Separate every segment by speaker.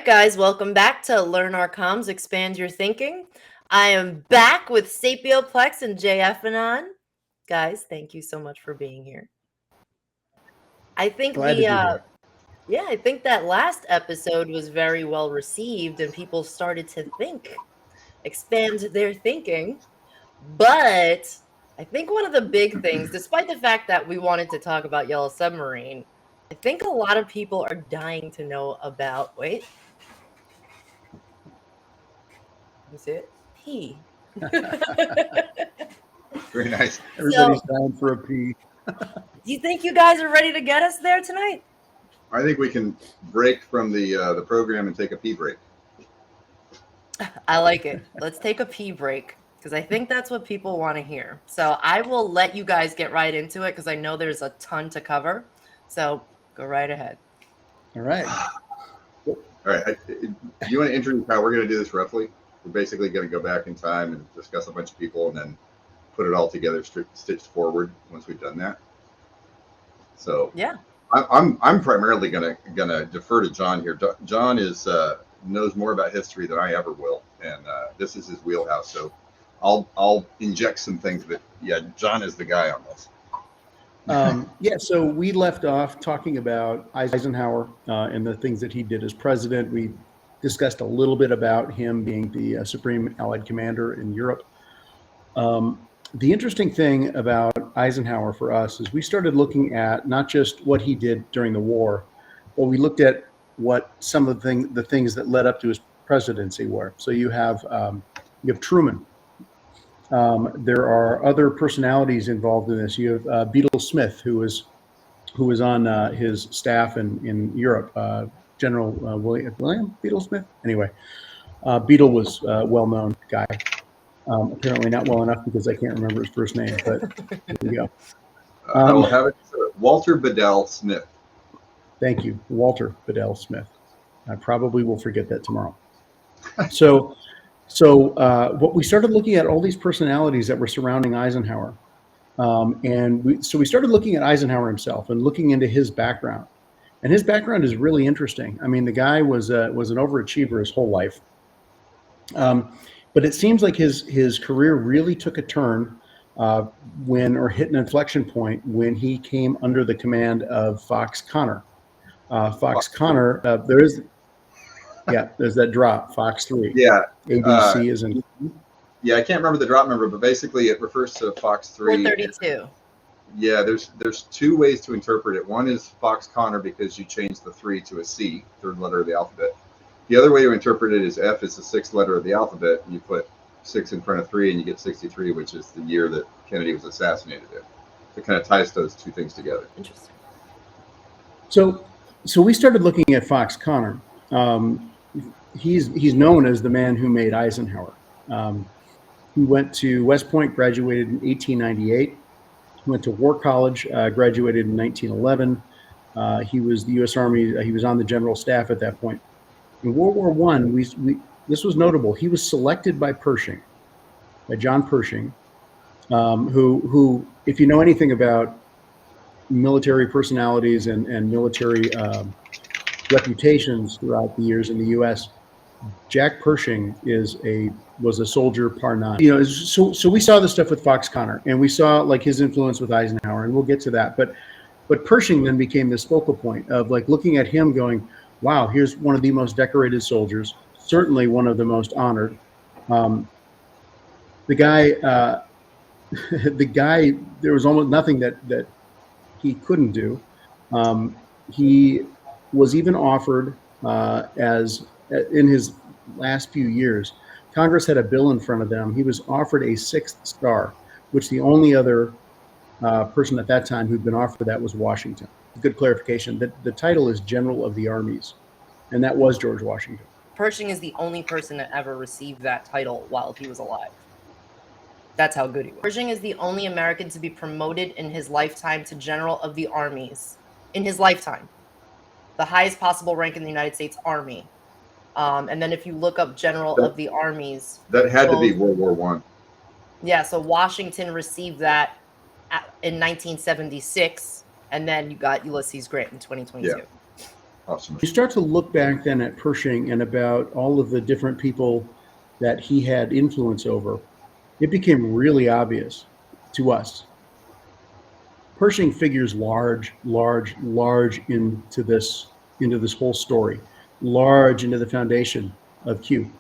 Speaker 1: right, guys, welcome back to Learn Our Comms, Expand Your Thinking. I am back with Sapioplex and JF Anon. Guys, thank you so much for being here. I think
Speaker 2: Glad to be here.
Speaker 1: Yeah, I think that last episode was very well received and people started to expand their thinking. But I think one of the big things, despite the fact that we wanted to talk about Yellow Submarine, I think a lot of people are dying to know about, wait, you see it? P.
Speaker 3: Very nice.
Speaker 2: Everybody's dying for a pee.
Speaker 1: Do you think you guys are ready to get us there tonight?
Speaker 3: I think we can break from the program and take a pee break.
Speaker 1: I like it. Let's take a pee break because I think that's what people want to hear. So I will let you guys get right into it because I know there's a ton to cover. So go right ahead.
Speaker 2: All right.
Speaker 3: All right. Do you want to introduce how we're going to do this roughly? We're basically going to go back in time and discuss a bunch of people and then put it all together, stitched forward once we've done that. So
Speaker 1: yeah,
Speaker 3: I'm primarily gonna defer to John here. John knows more about history than I ever will, and this is his wheelhouse. So I'll inject some things, but yeah, John is the guy on this.
Speaker 2: So we left off talking about Eisenhower and the things that he did as president. We discussed a little bit about him being the Supreme Allied Commander in Europe. The interesting thing about Eisenhower for us is we started looking at not just what he did during the war, but we looked at what some of the things that led up to his presidency were. So you have Truman. There are other personalities involved in this. You have Beadle Smith, who was on his staff in Europe. General William Beadle Smith. Anyway, Beadle was a well-known guy. Apparently not well enough because I can't remember his first name, but here we go.
Speaker 3: I will have it. Walter Bedell Smith.
Speaker 2: Thank you, Walter Bedell Smith. I probably will forget that tomorrow. So what we started looking at all these personalities that were surrounding Eisenhower, and we started looking at Eisenhower himself and looking into his background, and his background is really interesting. I mean, the guy was an overachiever his whole life. But it seems like his career really took a turn hit an inflection point when he came under the command of Fox Connor. Fox Connor, there's that drop, Fox 3.
Speaker 3: Yeah.
Speaker 2: ABC is in.
Speaker 3: Yeah, I can't remember the drop number, but basically it refers to Fox 3.
Speaker 1: 432.
Speaker 3: Yeah, there's two ways to interpret it. One is Fox Connor because you change the 3 to a C, third letter of the alphabet. The other way to interpret it is F is the sixth letter of the alphabet. You put 6 in front of 3 and you get 63, which is the year that Kennedy was assassinated in. It kind of ties those two things together.
Speaker 1: Interesting.
Speaker 2: So we started looking at Fox Connor. He's known as the man who made Eisenhower. He went to West Point, graduated in 1898. Went to War College, graduated in 1911. He was the U.S. Army. He was on the general staff at that point. In World War I, this was notable. He was selected by Pershing, by John Pershing, who, if you know anything about military personalities and military reputations throughout the years in the U.S., Jack Pershing was a soldier par none. You know, so we saw this stuff with Fox Connor, and we saw like his influence with Eisenhower, and we'll get to that. But Pershing then became this focal point of like looking at him, going, wow, here's one of the most decorated soldiers, certainly one of the most honored. The guy, there was almost nothing that he couldn't do. He was even offered in his last few years, Congress had a bill in front of them. He was offered a 6th star, which the only other person at that time who'd been offered that was Washington. Good clarification. The title is General of the Armies, and that was George Washington.
Speaker 1: Pershing is the only person to ever receive that title while he was alive. That's how good he was. Pershing is the only American to be promoted in his lifetime to General of the Armies. In his lifetime. The highest possible rank in the United States Army. And then if you look up General of the Armies...
Speaker 3: That had to be World War I.
Speaker 1: Yeah, so Washington received that in 1976, and then you got Ulysses Grant in 2022.
Speaker 3: Officer
Speaker 2: You start to look back then at Pershing and about all of the different people that he had influence over, it became really obvious to us. Pershing figures large into this whole story, large into the foundation of Q.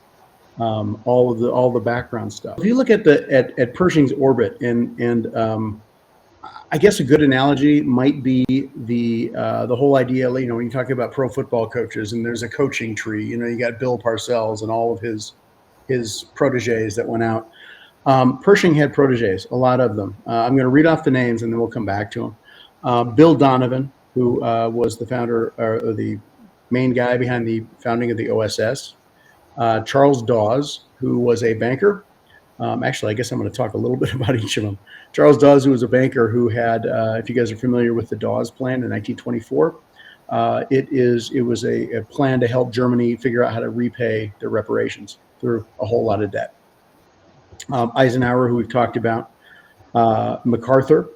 Speaker 2: All the background stuff. If you look at at Pershing's orbit, and I guess a good analogy might be the whole idea. You know, when you talk about pro football coaches, and there's a coaching tree. You know, you got Bill Parcells and all of his proteges that went out. Pershing had proteges, a lot of them. I'm going to read off the names, and then we'll come back to them. Bill Donovan, who was the founder or the main guy behind the founding of the OSS. Charles Dawes, who was a banker. Actually, I guess I'm going to talk a little bit about each of them. Charles Dawes, who was a banker who had, if you guys are familiar with the Dawes Plan in 1924, it was a plan to help Germany figure out how to repay their reparations through a whole lot of debt. Eisenhower, who we've talked about. MacArthur,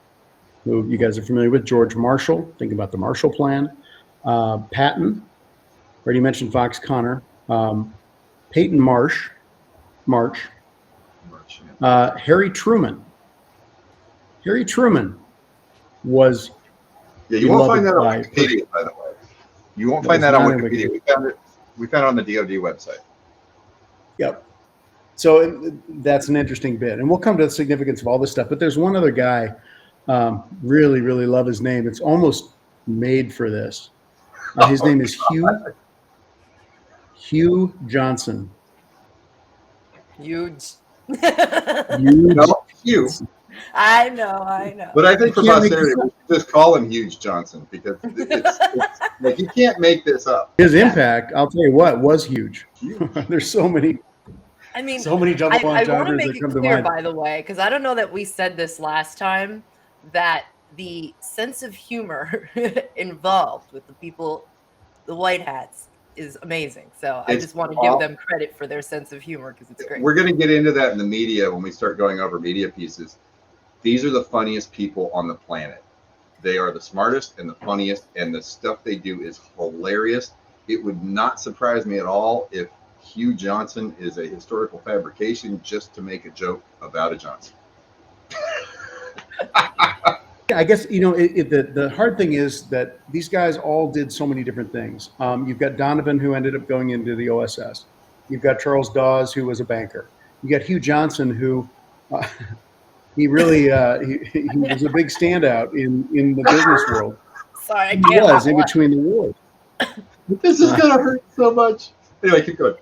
Speaker 2: who you guys are familiar with. George Marshall, think about the Marshall Plan. Patton, already mentioned Fox Connor. Patton Marsh, Harry Truman. Harry Truman was.
Speaker 3: Yeah, you won't find that on Wikipedia, by the way. You won't find that on Wikipedia. We found it on the DoD website.
Speaker 2: Yep. So that's an interesting bit, and we'll come to the significance of all this stuff. But there's one other guy, really love his name. It's almost made for this. His name is Hugh Johnson.
Speaker 1: Huge.
Speaker 3: No, Hugh.
Speaker 1: I know.
Speaker 3: But I think for posterity, we should just call him Hugh Johnson because it's like you can't make this up.
Speaker 2: His impact, I'll tell you what, was huge. There's so many.
Speaker 1: I mean,
Speaker 2: so many double entendres
Speaker 1: I want to make
Speaker 2: that come
Speaker 1: it
Speaker 2: to
Speaker 1: clear,
Speaker 2: mind.
Speaker 1: by the way, because I don't know that we said this last time, that the sense of humor involved with the people, the white hats, is amazing. So I just want to give them credit for their sense of humor because it's great.
Speaker 3: We're going to get into that in the media when we start going over media pieces. These are the funniest people on the planet. They are the smartest and the funniest, and the stuff they do is hilarious. It would not surprise me at all if Hugh Johnson is a historical fabrication just to make a joke about a Johnson.
Speaker 2: I guess, you know, the hard thing is that these guys all did so many different things. You've got Donovan, who ended up going into the OSS. You've got Charles Dawes, who was a banker. You got Hugh Johnson, who he really he was a big standout in the business world.
Speaker 1: Sorry, I
Speaker 2: he
Speaker 1: can't.
Speaker 2: was in between the wars.
Speaker 3: This is going to hurt so much. Anyway, keep going.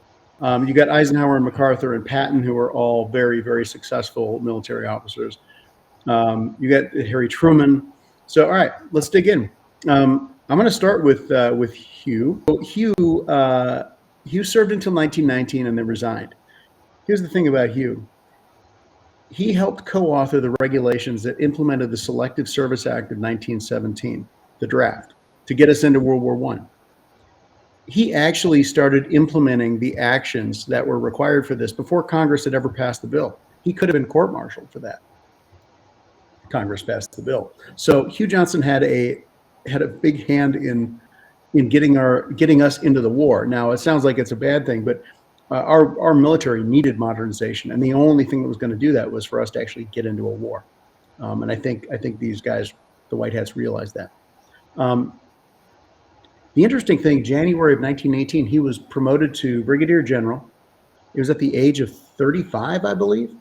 Speaker 2: You got Eisenhower and MacArthur and Patton, who are all very successful military officers. You got Harry Truman. So, all right, let's dig in. I'm going to start with Hugh. Hugh served until 1919 and then resigned. Here's the thing about Hugh. He helped co-author the regulations that implemented the Selective Service Act of 1917, the draft, to get us into World War I. He actually started implementing the actions that were required for this before Congress had ever passed the bill. He could have been court-martialed for that. Congress passed the bill. So Hugh Johnson had a big hand in getting us into the war. Now it sounds like it's a bad thing, but our military needed modernization, and the only thing that was going to do that was for us to actually get into a war. And I think these guys, the White Hats, realized that. The interesting thing, January of 1918, he was promoted to brigadier general. He was at the age of 35, I believe.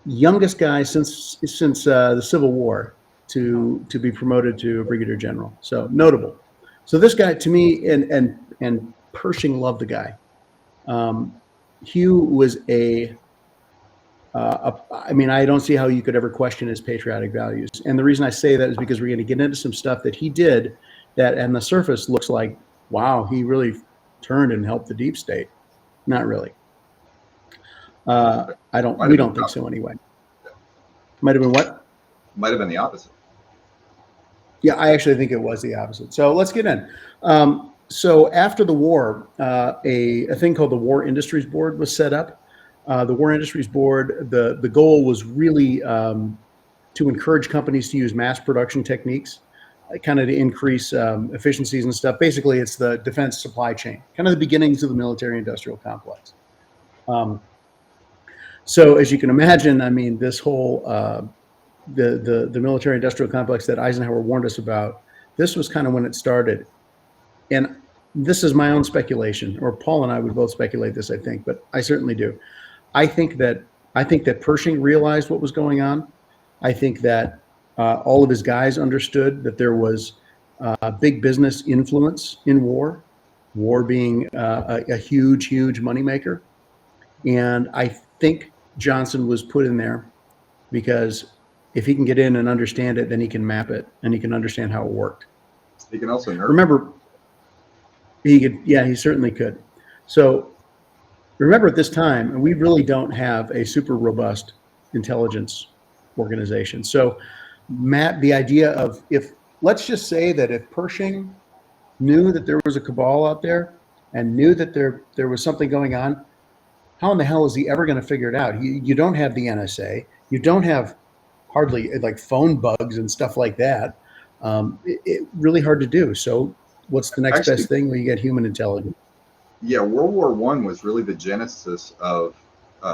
Speaker 2: Youngest guy since the Civil War to be promoted to a brigadier general. So notable. So this guy, to me, and Pershing loved the guy. Hugh was I mean, I don't see how you could ever question his patriotic values. And the reason I say that is because we're going to get into some stuff that he did that on the surface looks like, wow, he really turned and helped the deep state. Not really. We don't think so anyway. Might have been what?
Speaker 3: Might have been the opposite.
Speaker 2: Yeah, I actually think it was the opposite. So let's get in. So after the war, a thing called the War Industries Board was set up. The War Industries Board, the goal was really to encourage companies to use mass production techniques kind of to increase efficiencies and stuff. Basically, it's the defense supply chain, kind of the beginnings of the military-industrial complex. So as you can imagine, I mean, this whole the military-industrial complex that Eisenhower warned us about, this was kind of when it started. And this is my own speculation, or Paul and I would both speculate this, I think, but I certainly do. I think that Pershing realized what was going on. I think that all of his guys understood that there was big business influence in war being a huge moneymaker. And I think Johnson was put in there because if he can get in and understand it, then he can map it and he can understand how it worked.
Speaker 3: He can also nerf.
Speaker 2: Remember, he certainly could. So remember, at this time, we really don't have a super robust intelligence organization. So Matt, the idea of, let's just say that if Pershing knew that there was a cabal out there and knew that there was something going on, how in the hell is he ever going to figure it out? You don't have the NSA. You don't have hardly like phone bugs and stuff like that. It really hard to do. So what's the next best thing? Well, you get human intelligence.
Speaker 3: Yeah, World War I was really the genesis of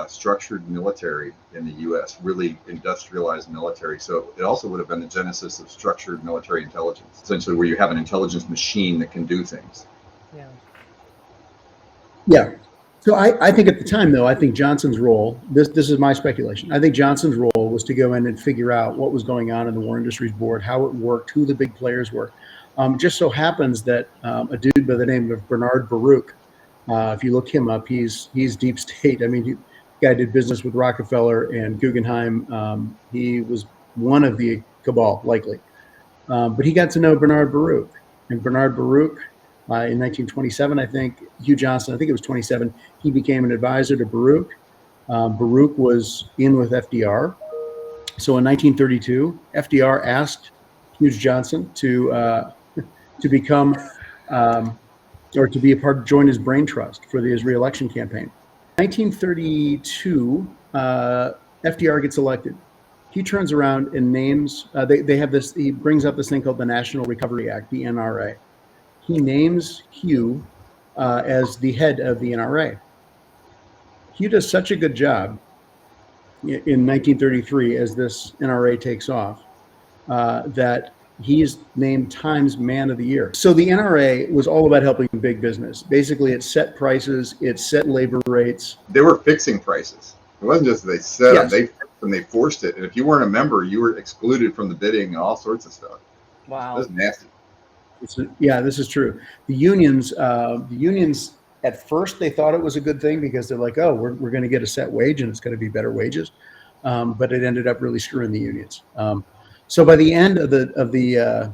Speaker 3: structured military in the U.S., really industrialized military. So it also would have been the genesis of structured military intelligence, essentially where you have an intelligence machine that can do things.
Speaker 1: Yeah.
Speaker 2: Yeah. So I think at the time, though, I think Johnson's role, this is my speculation, I think Johnson's role was to go in and figure out what was going on in the War Industries Board, how it worked, who the big players were. Just so happens that a dude by the name of Bernard Baruch, if you look him up, he's deep state. I mean, the guy did business with Rockefeller and Guggenheim. He was one of the cabal, likely. But he got to know Bernard Baruch. And Bernard Baruch, in 1927, I think, Hugh Johnson, I think it was 27, he became an advisor to Baruch. Baruch was in with FDR. So in 1932, FDR asked Hugh Johnson to become or to be a part, join his brain trust for his re-election campaign. 1932, FDR gets elected. He turns around and names, they have this, he brings up this thing called the National Recovery Act, the NRA. He names Hugh as the head of the NRA. Hugh does such a good job in 1933 as this NRA takes off that he's named Times Man of the Year. So the NRA was all about helping big business. Basically, it set prices, it set labor rates.
Speaker 3: They were fixing prices. It wasn't just they set them, they fixed them, they forced it. And if you weren't a member, you were excluded from the bidding and all sorts of stuff.
Speaker 1: Wow.
Speaker 3: That's nasty.
Speaker 2: Yeah, this is true. The unions at first they thought it was a good thing because they're like, oh, we're going to get a set wage and it's going to be better wages, but it ended up really screwing the unions. So by the end of the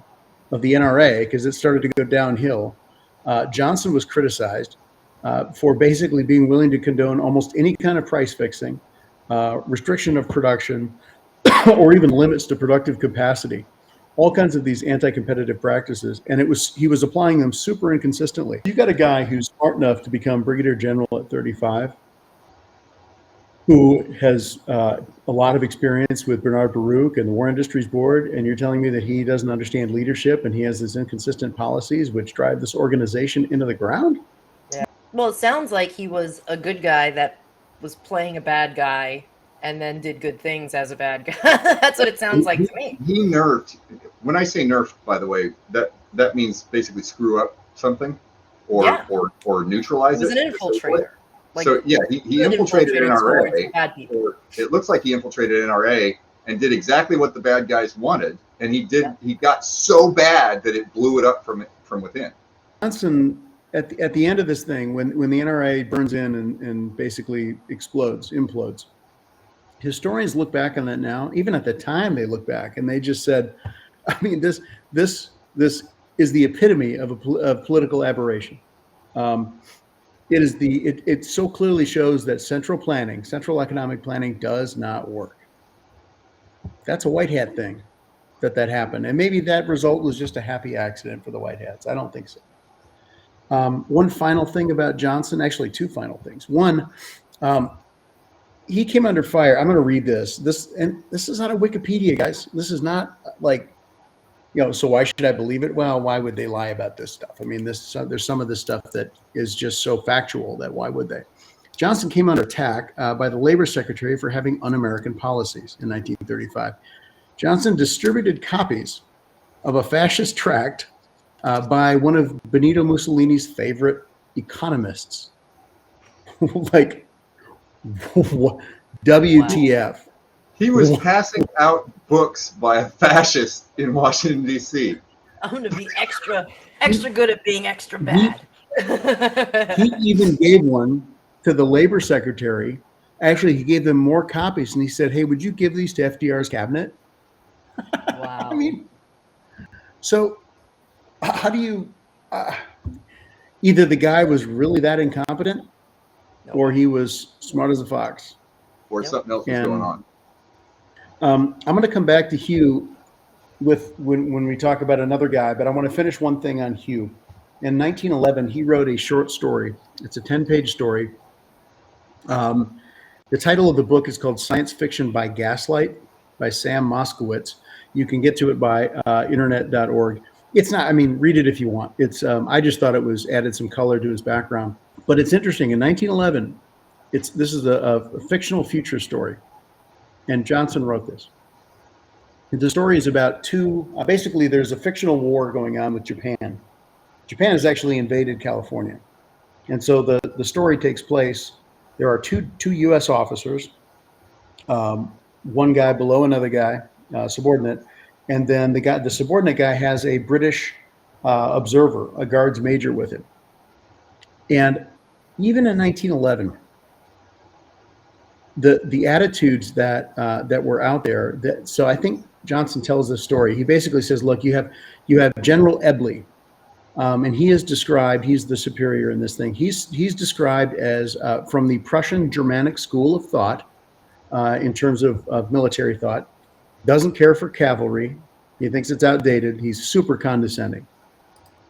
Speaker 2: NRA, because it started to go downhill, Johnson was criticized for basically being willing to condone almost any kind of price fixing, restriction of production, or even limits to productive capacity. All kinds of these anti-competitive practices, and he was applying them super inconsistently. You got a guy who's smart enough to become brigadier general at 35, who has a lot of experience with Bernard Baruch and the War Industries Board, and you're telling me that he doesn't understand leadership and he has these inconsistent policies which drive this organization into the ground?
Speaker 1: Yeah. Well, it sounds like he was a good guy that was playing a bad guy and then did good things as a bad guy. That's what it sounds like to me.
Speaker 3: He nerfed. When I say nerfed, by the way, that means basically screw up something or neutralize it.
Speaker 1: He was an infiltrator.
Speaker 3: Like, so yeah, he infiltrated NRA. Or it looks like he infiltrated NRA and did exactly what the bad guys wanted, and he did. Yeah. He got so bad that it blew it up from within.
Speaker 2: Johnson, at the end of this thing, when the NRA burns in and basically implodes. Historians look back on that now. Even at the time, they look back and they just said, I mean, this is the epitome of political aberration. It so clearly shows that central economic planning does not work. That's a white hat thing that happened. And maybe that result was just a happy accident for the white hats. I don't think so. One final thing about Johnson, actually two final things. One, he came under fire. I'm going to read this. This is out of Wikipedia, guys. This is not like So why should I believe it? Well, why would they lie about this stuff? I mean, there's some of this stuff that is just so factual that why would they? Johnson came under attack by the Labor Secretary for having un-American policies in 1935. Johnson distributed copies of a fascist tract by one of Benito Mussolini's favorite economists. Like, WTF?
Speaker 3: He was passing out books by a fascist in Washington, D.C.
Speaker 1: I'm going to be extra good at being extra bad.
Speaker 2: He even gave one to the Labor Secretary. Actually, he gave them more copies, and he said, "Hey, would you give these to FDR's cabinet?"
Speaker 1: Wow.
Speaker 2: I mean, so how do you? Either the guy was really that incompetent, or he was smart as a fox,
Speaker 3: or something else was going on.
Speaker 2: I'm going to come back to Hugh when we talk about another guy, but I want to finish one thing on Hugh. In 1911, he wrote a short story. It's a 10-page story. The title of the book is called Science Fiction by Gaslight by Sam Moskowitz. You can get to it by internet.org. It's not, I mean, read it if you want. It's I just thought it was added some color to his background. But it's interesting. In 1911, this is a fictional future story. And Johnson wrote this. The story is about basically there's a fictional war going on with Japan. Japan has actually invaded California. And so the story takes place, there are two U.S. officers, one guy below another guy, subordinate, and then the subordinate guy has a British observer, a guards major with him. And even in 1911, the attitudes that were out there. So I think Johnson tells this story. He basically says, look, you have General Ebley, and he is described. He's the superior in this thing. He's described as from the Prussian Germanic school of thought in terms of military thought. Doesn't care for cavalry. He thinks it's outdated. He's super condescending.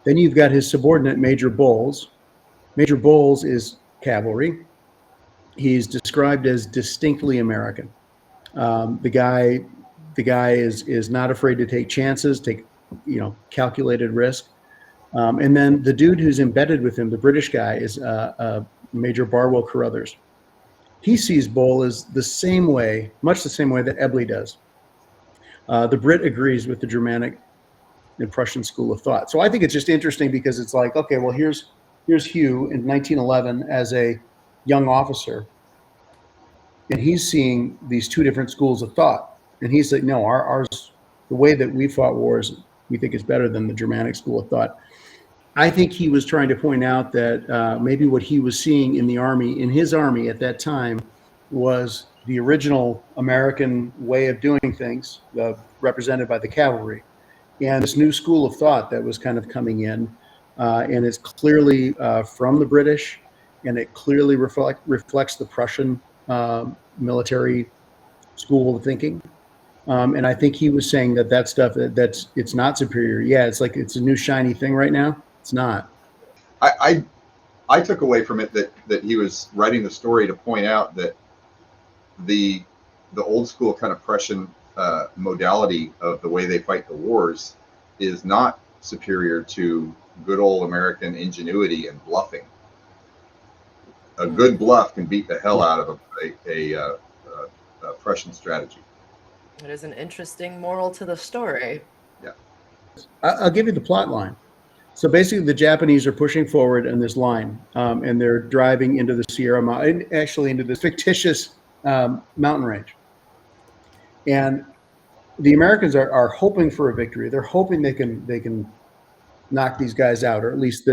Speaker 2: Then you've got his subordinate, Major Bowles. Major Bowles is cavalry. He's described as distinctly American. The guy is not afraid to take chances, take calculated risk. And then the dude who's embedded with him, the British guy, is Major Barwell Carruthers. He sees Bowles the same way, much the same way that Ebley does. The Brit agrees with the Germanic and Prussian school of thought. So I think it's just interesting because it's like, okay, well, here's Hugh in 1911 as a young officer, and he's seeing these two different schools of thought, and he's like, no, ours, the way that we fought wars, we think is better than the Germanic school of thought. I think he was trying to point out that maybe what he was seeing in his army at that time, was the original American way of doing things, represented by the cavalry, and this new school of thought that was kind of coming in, and it's clearly from the British. And it clearly reflects the Prussian military school of thinking. And I think he was saying that stuff, it's not superior. Yeah, it's like it's a new shiny thing right now. It's not.
Speaker 3: I took away from it that he was writing the story to point out that the old school kind of Prussian modality of the way they fight the wars is not superior to good old American ingenuity and bluffing. A good bluff can beat the hell out of a Prussian strategy.
Speaker 1: It is an interesting moral to the story.
Speaker 3: Yeah.
Speaker 2: I'll give you the plot line. So basically, the Japanese are pushing forward in this line, and they're driving into the Sierra Mountain, actually into this fictitious mountain range. And the Americans are hoping for a victory. They're hoping they can knock these guys out, or at least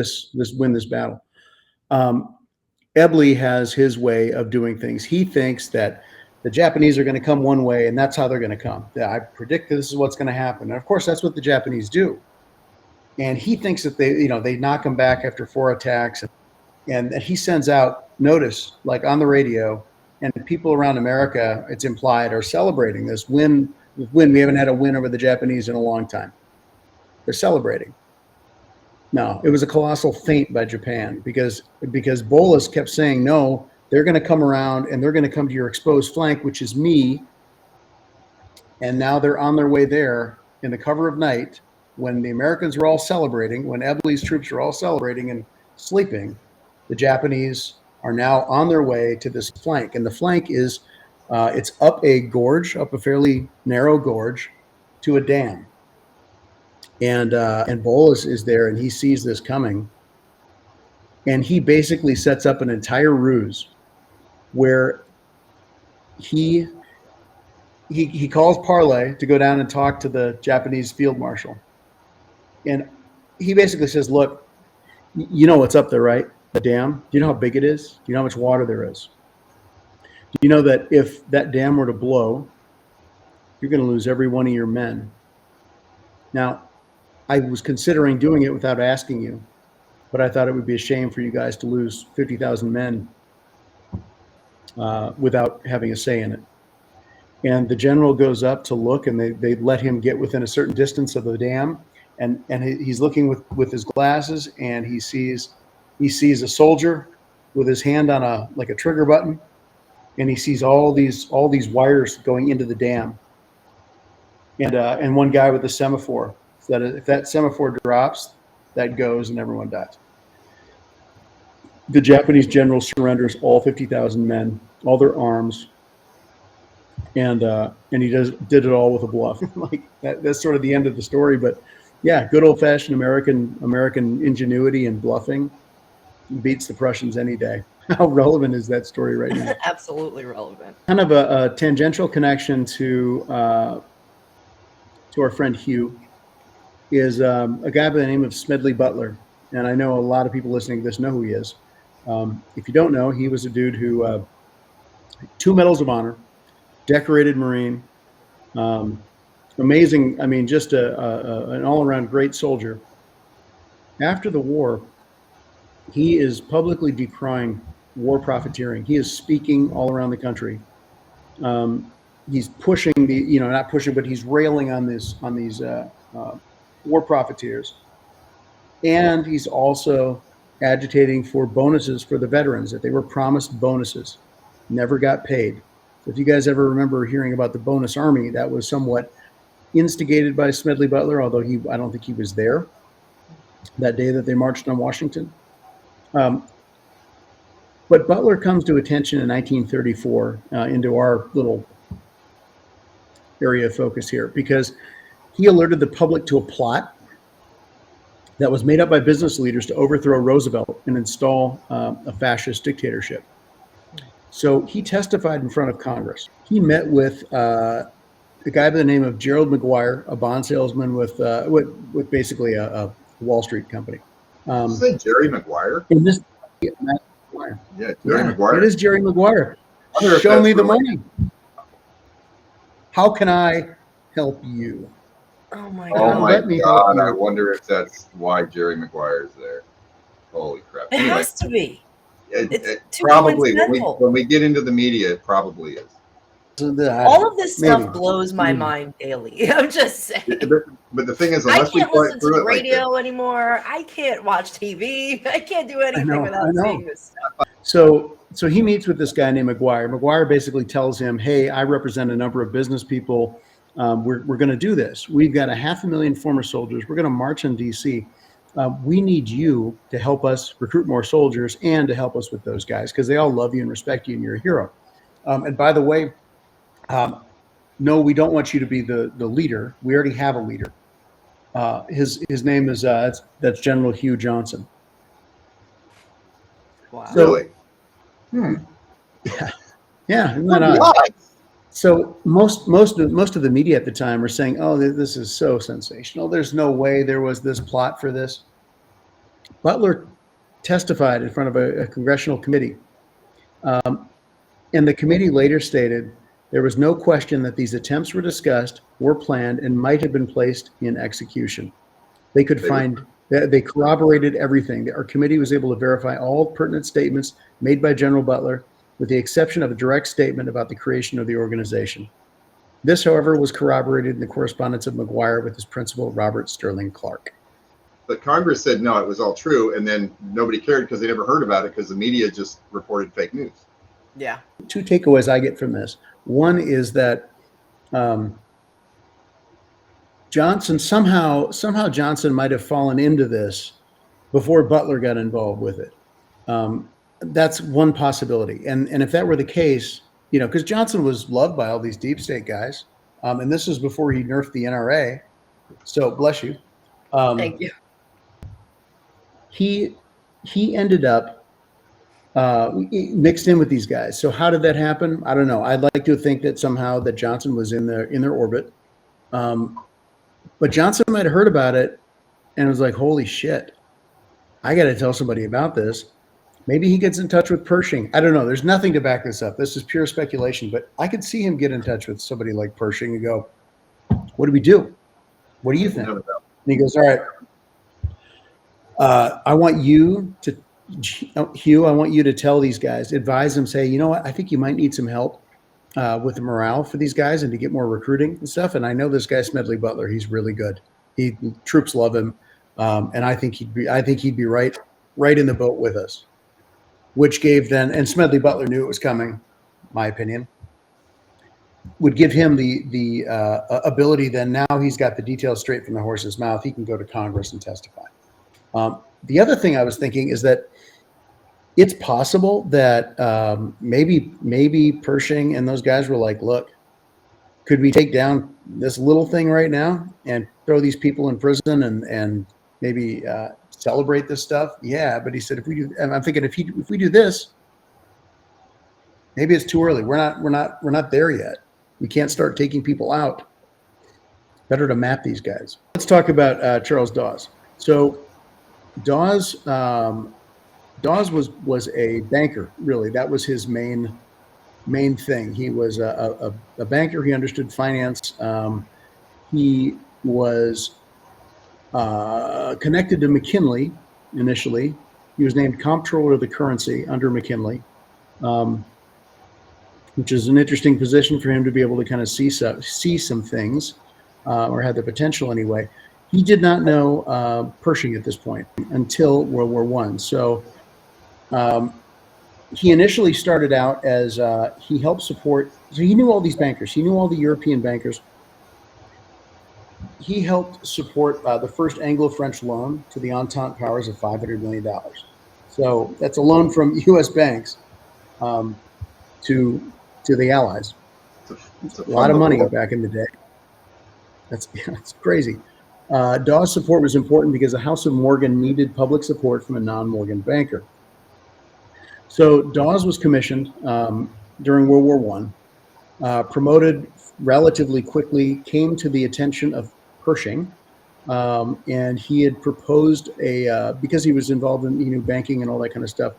Speaker 2: win this battle. Ebley has his way of doing things. He thinks that the Japanese are going to come one way, and that's how they're going to come. I predict this is what's going to happen. And of course, that's what the Japanese do. And he thinks that they knock them back after 4 attacks, and he sends out notice, like on the radio, and people around America, it's implied, are celebrating this win. We haven't had a win over the Japanese in a long time. They're celebrating. No, it was a colossal feint by Japan because Bowles kept saying, no, they're going to come around and they're going to come to your exposed flank, which is me. And now they're on their way there in the cover of night. when the Americans were all celebrating, when Ebley's troops were all celebrating and sleeping, the Japanese are now on their way to this flank. And the flank is, it's up a gorge, up a fairly narrow gorge to a dam. And Bull is there, and he sees this coming. And he basically sets up an entire ruse where he calls Parley to go down and talk to the Japanese field marshal. And he basically says, look, you know what's up there, right? The dam. Do you know how big it is? Do you know how much water there is? Do you know that if that dam were to blow, you're going to lose every one of your men? Now, I was considering doing it without asking you, but I thought it would be a shame for you guys to lose 50,000 men without having a say in it. And the general goes up to look, and they let him get within a certain distance of the dam. And he's looking with his glasses, and he sees a soldier with his hand on a trigger button, and he sees all these wires going into the dam. And one guy with a semaphore. So that if that semaphore drops, that goes and everyone dies. The Japanese general surrenders all 50,000 men, all their arms, and he did it all with a bluff. Like that's sort of the end of the story. But yeah, good old-fashioned American ingenuity and bluffing beats the Prussians any day. How relevant is that story right now?
Speaker 1: Absolutely relevant.
Speaker 2: Kind of a tangential connection to our friend Hugh is a guy by the name of Smedley Butler. And I know a lot of people listening to this know who he is. If you don't know, he was a dude who 2 Medals of Honor, decorated Marine, amazing. I mean, just an all-around great soldier. After the war, he is publicly decrying war profiteering. He is speaking all around the country. He's pushing not pushing, but he's railing on these war profiteers. And he's also agitating for bonuses for the veterans, that they were promised bonuses, never got paid. So if you guys ever remember hearing about the bonus army, that was somewhat instigated by Smedley Butler, although I don't think he was there that day that they marched on Washington. But Butler comes to attention in 1934 into our little area of focus here, because he alerted the public to a plot that was made up by business leaders to overthrow Roosevelt and install a fascist dictatorship. So he testified in front of Congress. He met with a guy by the name of Gerald McGuire, a bond salesman with basically a Wall Street company.
Speaker 3: Is that Jerry Maguire?
Speaker 2: In this,
Speaker 3: Yeah, Jerry Maguire.
Speaker 2: It is Jerry Maguire. Show me the money. How can I help you?
Speaker 1: Oh my
Speaker 3: Oh
Speaker 1: god.
Speaker 3: my
Speaker 2: Let me help
Speaker 3: God!
Speaker 2: you.
Speaker 3: I wonder if that's why Jerry Maguire is there. Holy crap!
Speaker 1: It
Speaker 3: Anyway,
Speaker 1: has to be. It's too
Speaker 3: probably
Speaker 1: coincidental.
Speaker 3: when we get into the media, it probably is.
Speaker 1: All of this stuff
Speaker 2: Maybe.
Speaker 1: blows my mind daily. I'm just saying.
Speaker 3: But the thing is,
Speaker 1: I
Speaker 3: unless we
Speaker 1: can't
Speaker 3: fight
Speaker 1: listen to
Speaker 3: through
Speaker 1: the
Speaker 3: it like
Speaker 1: radio anymore. I can't watch TV. I can't do anything
Speaker 2: know,
Speaker 1: without
Speaker 2: I know.
Speaker 1: seeing this stuff.
Speaker 2: So he meets with this guy named McGuire. McGuire basically tells him, hey, I represent a number of business people. We're going to do this. We've got 500,000 former soldiers. We're going to march on DC. We need you to help us recruit more soldiers and to help us with those guys, because they all love you and respect you and you're a hero. And by the way, no, we don't want you to be the leader. We already have a leader. His name is that's General Hugh Johnson.
Speaker 1: Wow.
Speaker 2: So-
Speaker 3: really.
Speaker 2: Yeah, isn't that odd?
Speaker 3: Why?
Speaker 2: So most of the media at the time were saying, "Oh, this is so sensational. There's no way there was this plot for this." Butler testified in front of a congressional committee, and the committee later stated there was no question that these attempts were discussed, were planned, and might have been placed in execution. They could find that they corroborated everything. Our committee was able to verify all pertinent statements made by General Butler, with the exception of a direct statement about the creation of the organization. This, however, was corroborated in the correspondence of McGuire with his principal, Robert Sterling Clark.
Speaker 3: But Congress said no, it was all true, and then nobody cared because they never heard about it because the media just reported fake news.
Speaker 1: Yeah.
Speaker 2: 2 takeaways I get from this. One is that Johnson somehow Johnson might have fallen into this before Butler got involved with it. That's one possibility. And if that were the case, because Johnson was loved by all these deep state guys, and this is before he nerfed the NRA. So bless you.
Speaker 1: Thank you.
Speaker 2: He ended up mixed in with these guys. So how did that happen? I don't know. I'd like to think that somehow that Johnson was in their orbit. But Johnson might have heard about it and was like, holy shit, I got to tell somebody about this. Maybe he gets in touch with Pershing. I don't know. There's nothing to back this up. This is pure speculation, but I could see him get in touch with somebody like Pershing and go, what do we do? What do you think? And he goes, all right, I want you to, Hugh, I want you to tell these guys, advise them, say, you know what, I think you might need some help with the morale for these guys and to get more recruiting and stuff. And I know this guy Smedley Butler, he's really good. Troops love him, and I think he'd be right in the boat with us. Which gave then, and Smedley Butler knew it was coming, my opinion, would give him the ability. Then now he's got the details straight from the horse's mouth. He can go to Congress and testify. The other thing I was thinking is that it's possible that maybe Pershing and those guys were like, look, could we take down this little thing right now and throw these people in prison and maybe celebrate this stuff? Yeah, but he said, if we do, and I'm thinking if we do this, maybe it's too early. We're not there yet. We can't start taking people out. Better to map these guys. Let's talk about Charles Dawes. So Dawes was a banker, really. That was his main thing. He was a banker. He understood finance. He was connected to McKinley initially. He was named comptroller of the currency under McKinley, which is an interesting position for him to be able to kind of see some things, or had the potential anyway. He did not know Pershing at this point until World War I. So he initially started out as he helped support. So he knew all these bankers. He knew all the European bankers. He helped support the first Anglo-French loan to the Entente powers of $500 million. So that's a loan from U.S. banks to the Allies. It's a lot of money back in the day. That's crazy. Dawes' support was important because the House of Morgan needed public support from a non-Morgan banker. So Dawes was commissioned during World War I, promoted relatively quickly, came to the attention of Pershing, and he had proposed because he was involved in banking and all that kind of stuff.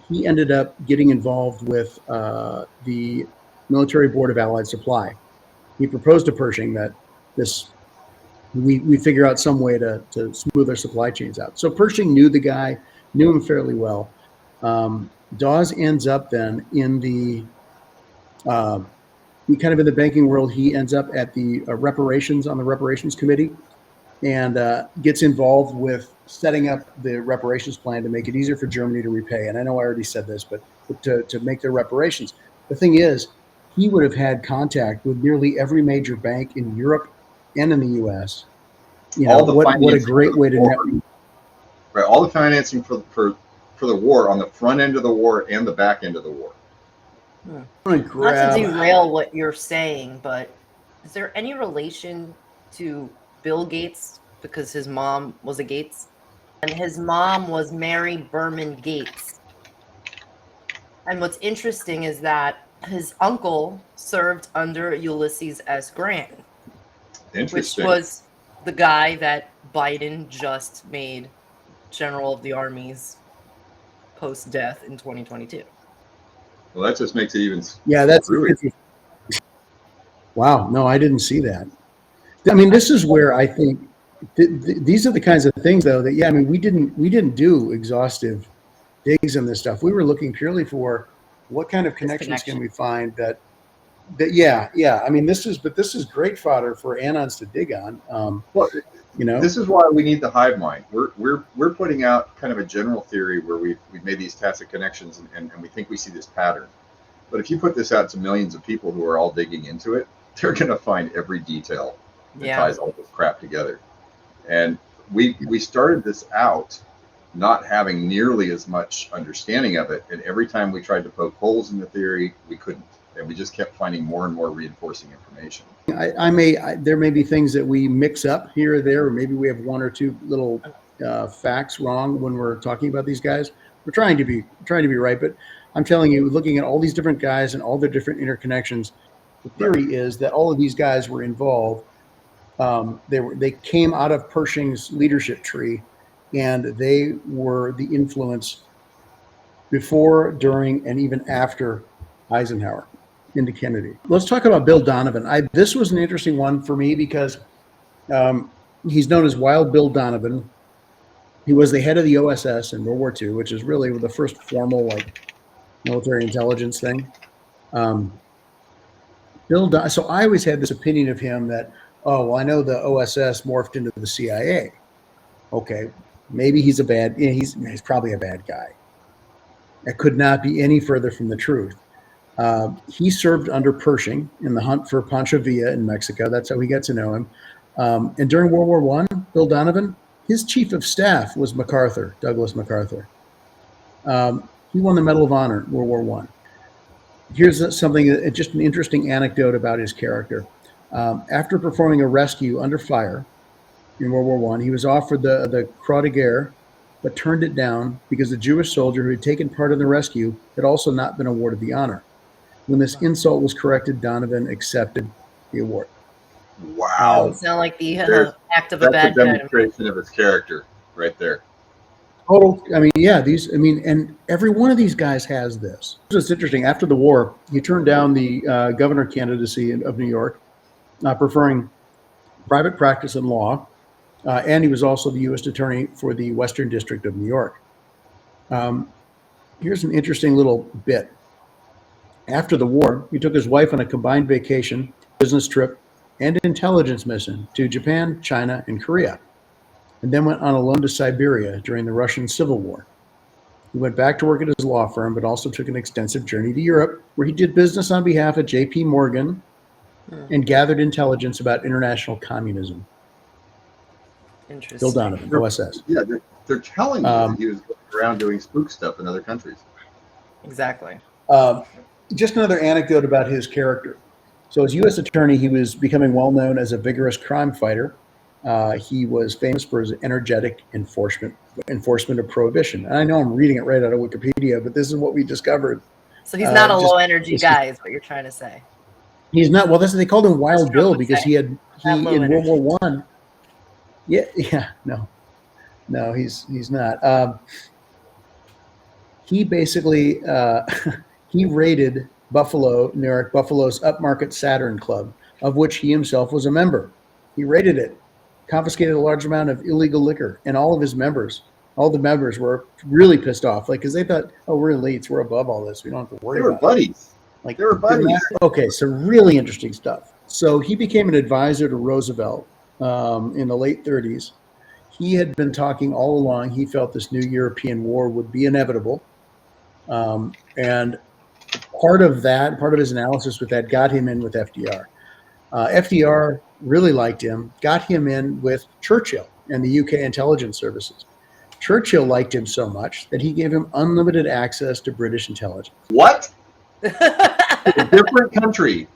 Speaker 2: He ended up getting involved with the Military Board of Allied Supply. He proposed to Pershing that we figure out some way to smooth our supply chains out. So Pershing knew the guy, knew him fairly well. Dawes ends up then in the kind of in the banking world. He ends up at the reparations committee, and gets involved with setting up the reparations plan to make it easier for Germany to repay. And I know I already said this, but to make their reparations. The thing is, he would have had contact with nearly every major bank in Europe and in the U.S. What a great way to network.
Speaker 3: Right, all the financing for the war on the front end of the war and the back end of the war.
Speaker 1: Not to derail what you're saying, but is there any relation to Bill Gates, because his mom was a Gates, and his mom was Mary Berman Gates? And what's interesting is that his uncle served under Ulysses S. Grant, which was the guy that Biden just made General of the Armies post-death in 2022.
Speaker 3: Well, that just makes it even.
Speaker 2: Yeah, that's really. Wow, no, I didn't see that. I mean, this is where I think these are the kinds of things, though, that we didn't do exhaustive digs in this stuff. We were looking purely for what kind of connections can we find that I mean, this is great fodder for Anons to dig on. This is why we need the hive mind. We're putting out kind of a general theory where we've made these tacit connections and we think we see this pattern. But if you put this out to millions of people who are all digging into it, they're going to find every detail
Speaker 3: that
Speaker 1: Yeah.
Speaker 3: ties all this crap together. And we started this out not having nearly as much understanding of it, and every time we tried to poke holes in the theory, we couldn't, and we just kept finding more and more reinforcing information.
Speaker 2: There may be things that we mix up here or there, or maybe we have one or two little facts wrong when we're talking about these guys. We're trying to be right, but I'm telling you, looking at all these different guys and all their different interconnections, the theory is that all of these guys were involved. They came out of Pershing's leadership tree, and they were the influence before, during, and even after Eisenhower into Kennedy. Let's talk about Bill Donovan. This was an interesting one for me because he's known as Wild Bill Donovan. He was the head of the OSS in World War II, which is really the first formal military intelligence thing. So I always had this opinion of him that, oh, well, I know the OSS morphed into the CIA. Okay, maybe he's he's probably a bad guy. That could not be any further from the truth. He served under Pershing in the hunt for Pancho Villa in Mexico. That's how we got to know him. And during World War I, Bill Donovan, his chief of staff was MacArthur, Douglas MacArthur. He won the Medal of Honor in World War I. Here's something, just an interesting anecdote about his character. After performing a rescue under fire in World War I, he was offered the Croix de Guerre, but turned it down because the Jewish soldier who had taken part in the rescue had also not been awarded the honor. When this insult was corrected, Donovan accepted the award.
Speaker 3: Wow.
Speaker 1: Doesn't sound like the act of a bad
Speaker 3: guy. That's a
Speaker 1: guy.
Speaker 3: demonstration of his character right there.
Speaker 2: Total. I mean, yeah, and every one of these guys has this. It's interesting. After the war, he turned down the governor candidacy of New York, preferring private practice in law, and he was also the U.S. attorney for the Western District of New York. Here's an interesting little bit. After the war, he took his wife on a combined vacation, business trip, and intelligence mission to Japan, China, and Korea, and then went on a loan to Siberia during the Russian Civil War. He went back to work at his law firm, but also took an extensive journey to Europe, where he did business on behalf of J.P. Morgan and gathered intelligence about international communism.
Speaker 1: Interesting.
Speaker 2: Bill Donovan, OSS.
Speaker 3: Yeah, they're telling you that he was going around doing spook stuff in other countries.
Speaker 1: Exactly.
Speaker 2: Just another anecdote about his character. So as U.S. attorney, he was becoming well known as a vigorous crime fighter. He was famous for his energetic enforcement of prohibition. And I know I'm reading it right out of Wikipedia, but this is what we discovered.
Speaker 1: So he's not a low energy guy, is what you're trying to say.
Speaker 2: He's not. Well, they called him Wild Bill because he in
Speaker 1: energy.
Speaker 2: World War I. Yeah, no, he's not. He basically he raided Buffalo, New York, Buffalo's upmarket Saturn Club, of which he himself was a member. He raided it, confiscated a large amount of illegal liquor, and all the members were really pissed off, because they thought, oh, we're elites, we're above all this, we don't have to worry about it.
Speaker 3: They were buddies.
Speaker 2: Okay, so really interesting stuff. So he became an advisor to Roosevelt in the late 30s. He had been talking all along. He felt this new European war would be inevitable. And part of his analysis with that got him in with FDR. FDR really liked him, got him in with Churchill and the UK intelligence services. Churchill liked him so much that he gave him unlimited access to British intelligence.
Speaker 3: What? A different country.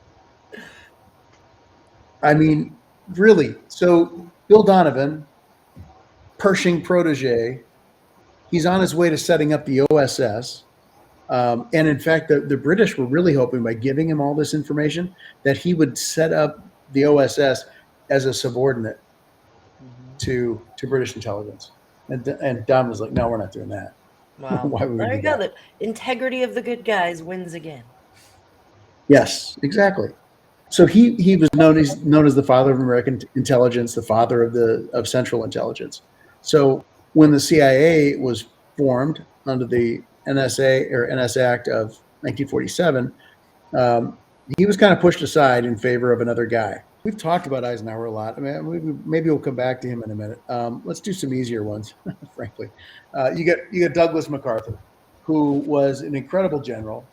Speaker 2: I mean, really. So Bill Donovan, Pershing protege, he's on his way to setting up the OSS. And in fact, the British were really hoping by giving him all this information that he would set up the OSS as a subordinate to British intelligence. And Don was like, no, we're not doing that.
Speaker 1: Wow.
Speaker 2: Why would we
Speaker 1: There
Speaker 2: do
Speaker 1: you go.
Speaker 2: that?
Speaker 1: The integrity of the good guys wins again.
Speaker 2: Yes, exactly. So he was known as the father of American intelligence, the father of Central Intelligence. So when the CIA was formed under the NSA or NS Act of 1947, he was kind of pushed aside in favor of another guy. We've talked about Eisenhower a lot. I mean, maybe we'll come back to him in a minute. Let's do some easier ones, frankly. You got Douglas MacArthur, who was an incredible general.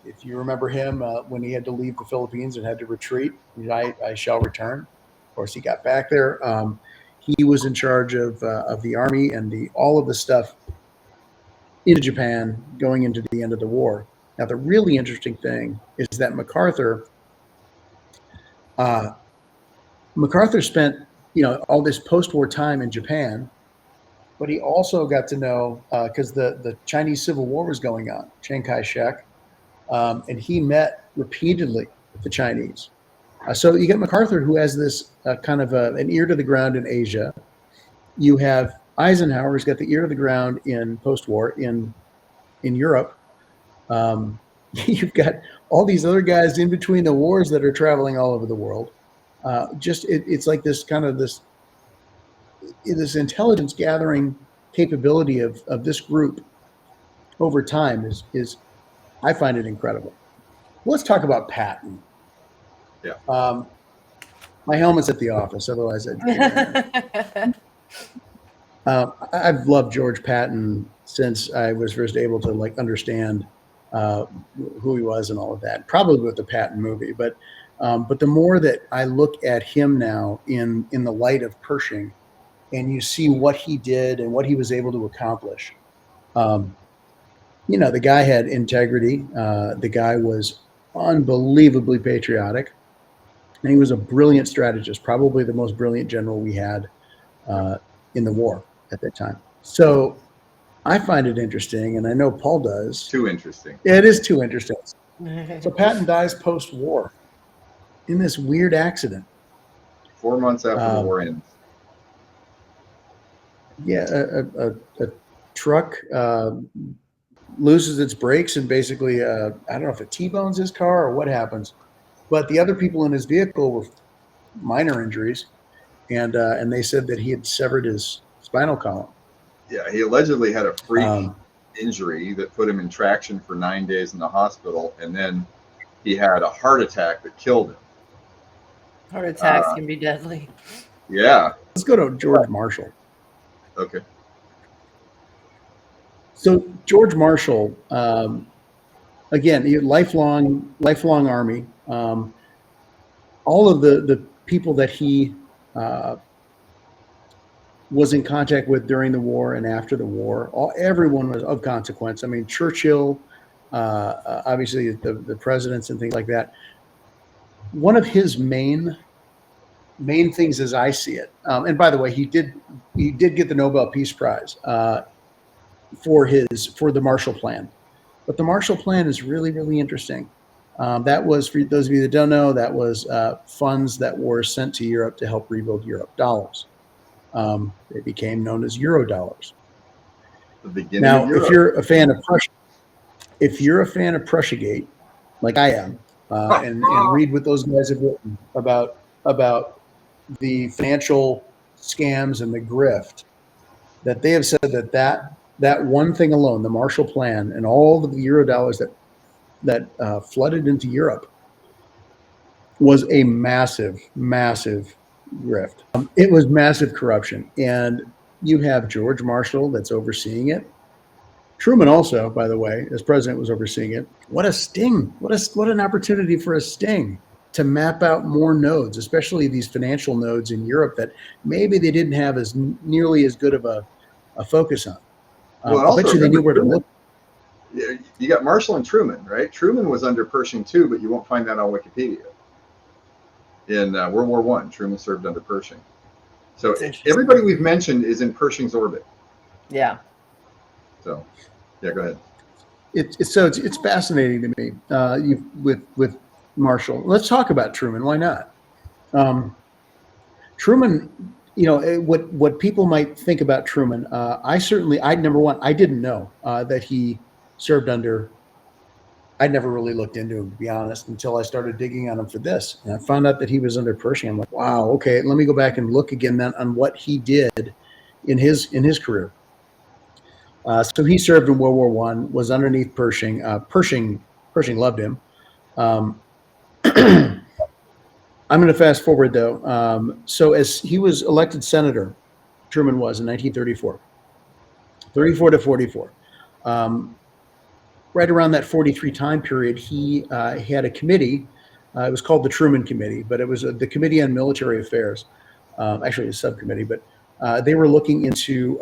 Speaker 2: If you remember him, when he had to leave the Philippines and had to retreat, I shall return. course, he got back there. He was in charge of the army and all of the stuff into Japan going into the end of the war. Now, the really interesting thing is that MacArthur spent, all this post-war time in Japan, but he also got to know, because the Chinese Civil War was going on, Chiang Kai-shek, and he met repeatedly with the Chinese. So you get MacArthur, who has this kind of an ear to the ground in Asia. You have Eisenhower, who's got the ear to the ground in post-war in Europe. You've got all these other guys in between the wars that are traveling all over the world. It's like this kind of this intelligence gathering capability of this group over time is I find it incredible. Let's talk about Patton.
Speaker 3: Yeah.
Speaker 2: My helmet's at the office, otherwise I've loved George Patton since I was first able to understand who he was and all of that. Probably with the Patton movie, but the more that I look at him now in the light of Pershing, and you see what he did and what he was able to accomplish. The guy had integrity. The guy was unbelievably patriotic, and he was a brilliant strategist, probably the most brilliant general we had in the war at that time. So I find it interesting, and I know Paul does.
Speaker 3: Too interesting.
Speaker 2: It is too interesting. So Patton dies post-war in this weird accident.
Speaker 3: 4 months after the war ends.
Speaker 2: Yeah, a truck loses its brakes and basically, I don't know if it T-bones his car or what happens, but the other people in his vehicle were minor injuries, and they said that he had severed his spinal column.
Speaker 3: Yeah, he allegedly had a freak injury that put him in traction for 9 days in the hospital, and then he had a heart attack that killed him.
Speaker 1: Heart attacks can be deadly.
Speaker 3: Yeah.
Speaker 2: Let's go to George Marshall.
Speaker 3: Okay.
Speaker 2: So George Marshall, again, lifelong Army. All of the people that he was in contact with during the war and after the war, everyone was of consequence. I mean, Churchill, obviously the presidents and things like that. One of his main things, as I see it, and by the way, he did get the Nobel Peace Prize for the Marshall Plan, but the Marshall Plan is really, really interesting. That was, for those of you that don't know, that was funds that were sent to Europe to help rebuild Europe, dollars. They became known as Euro dollars.
Speaker 3: The beginning
Speaker 2: now,
Speaker 3: of Europe.
Speaker 2: if you're a fan of Prussiagate, like I am, and read what those guys have written about the financial scams and the grift, that they have said that one thing alone, the Marshall Plan, and all of the Euro dollars that flooded into Europe, was a massive, massive grift. It was massive corruption, and you have George Marshall that's overseeing it. Truman also, by the way, as president, was overseeing it. What a sting! What an opportunity for a sting to map out more nodes, especially these financial nodes in Europe that maybe they didn't have nearly as good of a focus on.
Speaker 3: Well,
Speaker 2: I bet you they knew where to look.
Speaker 3: You got Marshall and Truman, right? Truman was under Pershing too, but you won't find that on Wikipedia. In World War I, Truman served under Pershing. So everybody we've mentioned is in Pershing's orbit.
Speaker 1: Yeah.
Speaker 3: So, yeah, go ahead.
Speaker 2: It's fascinating to me with Marshall. Let's talk about Truman. Why not? Truman, what people might think about Truman. Number one, I didn't know that he served under. I never really looked into him, to be honest, until I started digging on him for this. And I found out that he was under Pershing. I'm like, wow, okay, let me go back and look again then on what he did in his career. So he served in World War I, was underneath Pershing. Pershing loved him. I'm going to fast forward, though. So as he was elected senator, Truman was in 1934, 34 to 44. Right around that 43 time period, he had a committee It was called the Truman Committee, but it was the Committee on Military Affairs. Actually, a subcommittee, but they were looking into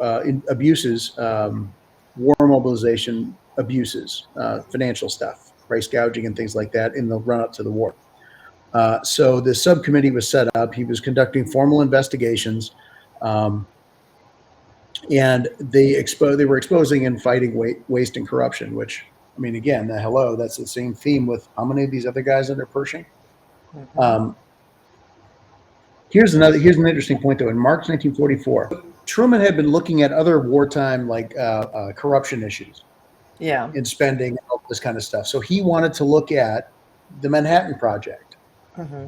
Speaker 2: abuses, war mobilization abuses, financial stuff, price gouging and things like that in the run-up to the war. So the subcommittee was set up. He was conducting formal investigations, and they were exposing and fighting waste and corruption. Which, I mean, again, hello, that's the same theme with how many of these other guys under Pershing.
Speaker 1: Mm-hmm.
Speaker 2: Here's an interesting point though. In March 1944, Truman had been looking at other wartime corruption issues,
Speaker 1: Yeah.
Speaker 2: in spending and all this kind of stuff. So he wanted to look at the Manhattan Project.
Speaker 1: Mm-hmm.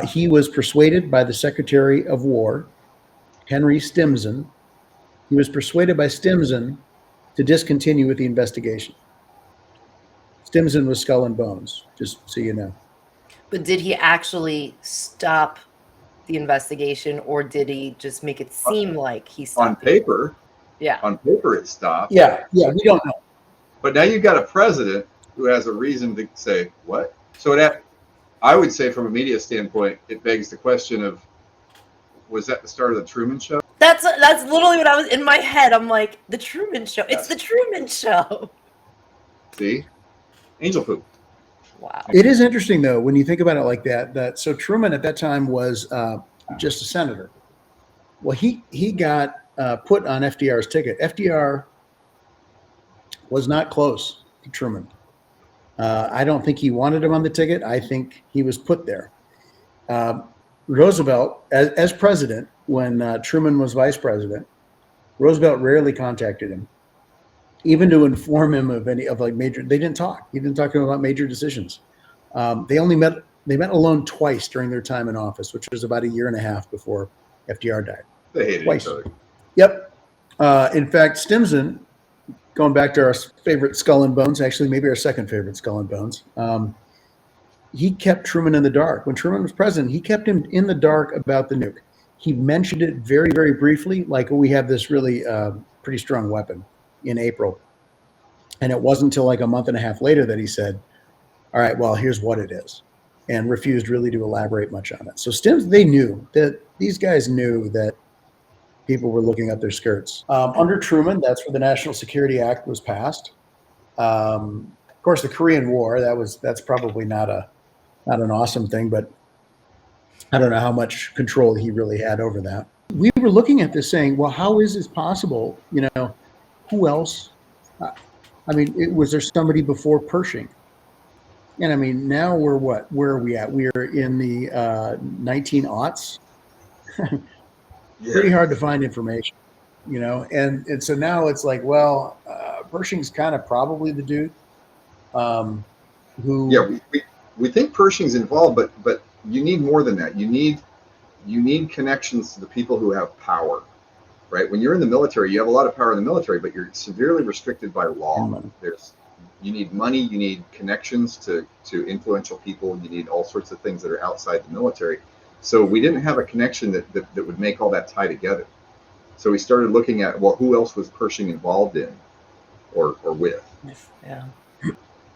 Speaker 2: He was persuaded by the Secretary of War, Henry Stimson. He was persuaded by Stimson to discontinue with the investigation. Stimson was Skull and Bones, just so you know.
Speaker 1: But did he actually stop the investigation, or did he just make it seem like he stopped?
Speaker 3: On paper,
Speaker 1: Yeah.
Speaker 3: on paper it stopped.
Speaker 2: Yeah, we don't know.
Speaker 3: But now you've got a president who has a reason to say, what? So I would say from a media standpoint, it begs the question of, was that the start of the Truman Show?
Speaker 1: That's literally what I was in my head. I'm like, the Truman Show. It's the Truman Show.
Speaker 3: See? Angel poop.
Speaker 1: Wow.
Speaker 2: It is interesting though when you think about it like that. So Truman at that time was just a senator. Well, he got put on FDR's ticket. FDR was not close to Truman. I don't think he wanted him on the ticket. I think he was put there. Roosevelt, as president, when Truman was vice president, Roosevelt rarely contacted him, even to inform him of any of major. They didn't talk. He didn't talk to him about major decisions. They met alone twice during their time in office, which was about a year and a half before FDR died.
Speaker 3: They hated
Speaker 2: Twice.
Speaker 3: each other.
Speaker 2: Yep. In fact, Stimson, going back to our favorite Skull and Bones, actually maybe our second favorite Skull and Bones, he kept Truman in the dark. When Truman was president, he kept him in the dark about the nuke. He mentioned it very, very briefly, like we have this really pretty strong weapon in April. And it wasn't until like a month and a half later that he said, all right, well, here's what it is, and refused really to elaborate much on it. So they knew that these guys knew that people were looking up their skirts. Under Truman, that's where the National Security Act was passed. Of course, the Korean War, that's probably not an awesome thing, but I don't know how much control he really had over that. We were looking at this saying, well, how is this possible? Who else? Was there somebody before Pershing? And I mean, now we're what? Where are we at? We are in the 1900s. Pretty hard to find information, and so now it's like, well, Pershing's kind of probably the dude who.
Speaker 3: Yeah, we think Pershing's involved, but you need more than that. You need connections to the people who have power, right? When you're in the military, you have a lot of power in the military, but you're severely restricted by law. You need money, you need connections to influential people, you need all sorts of things that are outside the military. So we didn't have a connection that would make all that tie together. So we started looking at, well, who else was Pershing involved in or with?
Speaker 1: Yeah.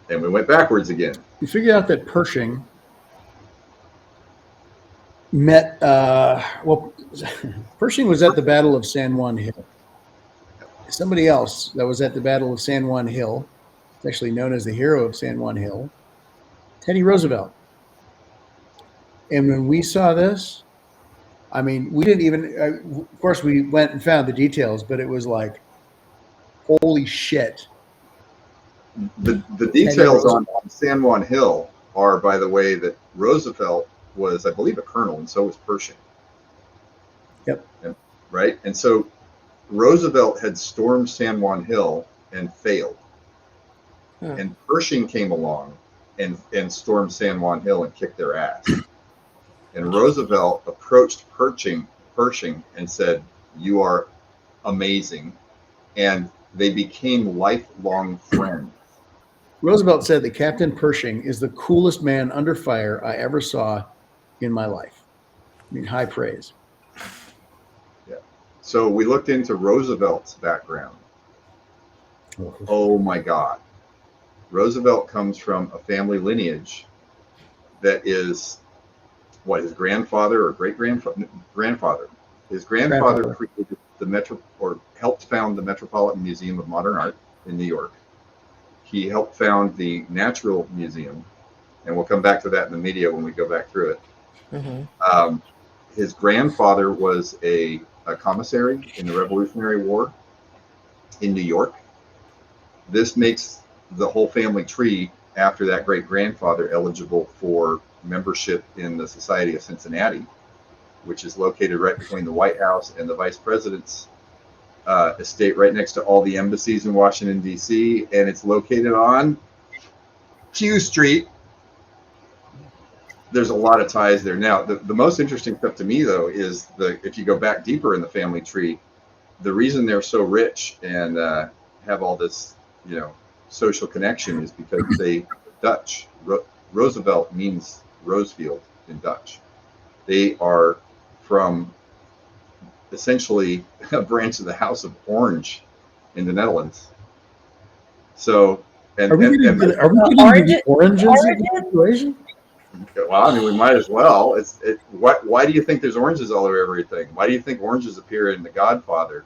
Speaker 3: And we went backwards again.
Speaker 2: We figured out that Pershing met, Pershing was at the Battle of San Juan Hill. Somebody else that was at the Battle of San Juan Hill, it's actually known as the hero of San Juan Hill, Teddy Roosevelt. And when we saw this, I mean, we didn't even, of course, we went and found the details, but it was like, holy shit.
Speaker 3: The details on San Juan Hill are, by the way, that Roosevelt was, I believe, a colonel, and so was Pershing.
Speaker 2: Yep.
Speaker 3: Right? And so Roosevelt had stormed San Juan Hill and failed. And Pershing came along and stormed San Juan Hill and kicked their ass. And Roosevelt approached Pershing and said, "You are amazing." And they became lifelong friends.
Speaker 2: Roosevelt said that Captain Pershing is the coolest man under fire I ever saw in my life. I mean, high praise.
Speaker 3: Yeah. So we looked into Roosevelt's background. Oh my God. Roosevelt comes from a family lineage that is what his grandfather or great grandfather. His grandfather created the helped found the Metropolitan Museum of Modern Art in New York. He helped found the Natural Museum, and we'll come back to that in the media when we go back through it.
Speaker 1: Mm-hmm.
Speaker 3: His grandfather was a commissary in the Revolutionary War in New York. This makes the whole family tree after that great grandfather eligible for membership in the Society of Cincinnati, which is located right between the White House and the Vice President's estate, right next to all the embassies in Washington, D.C., and it's located on Q Street. There's a lot of ties there. Now, the most interesting stuff to me, though, is if you go back deeper in the family tree, the reason they're so rich and have all this, social connection is because they Dutch. Roosevelt means Rosefield in Dutch. They are from essentially a branch of the House of Orange in the Netherlands. So,
Speaker 2: are we getting to the oranges in the situation?
Speaker 3: Well, I mean, we might as well. Why do you think there's oranges all over everything? Why do you think oranges appear in The Godfather,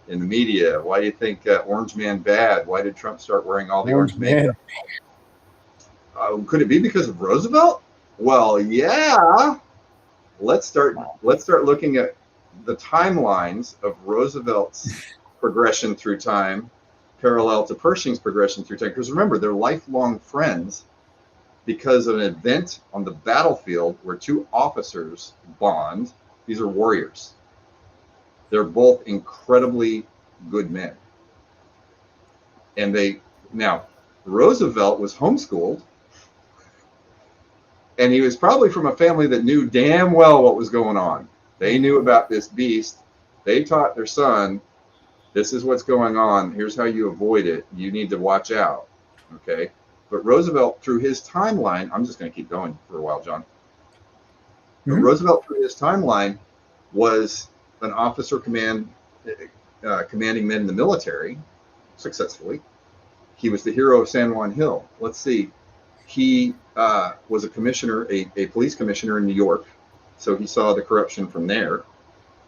Speaker 3: in the media? Why do you think Orange Man bad? Why did Trump start wearing all the orange makeup? Could it be because of Roosevelt? Well, yeah. Let's start looking at the timelines of Roosevelt's progression through time, parallel to Pershing's progression through time. Because remember, they're lifelong friends because of an event on the battlefield where two officers bond. These are warriors. They're both incredibly good men. And Roosevelt was homeschooled, and he was probably from a family that knew damn well what was going on. They knew about this beast. They taught their son, this is what's going on. Here's how you avoid it. You need to watch out. Okay. But Roosevelt, through his timeline, I'm just going to keep going for a while, John. But Roosevelt, through his timeline, was an officer commanding men in the military successfully. He was the hero of San Juan Hill. Let's see. He was a commissioner, a police commissioner in New York. So he saw the corruption from there.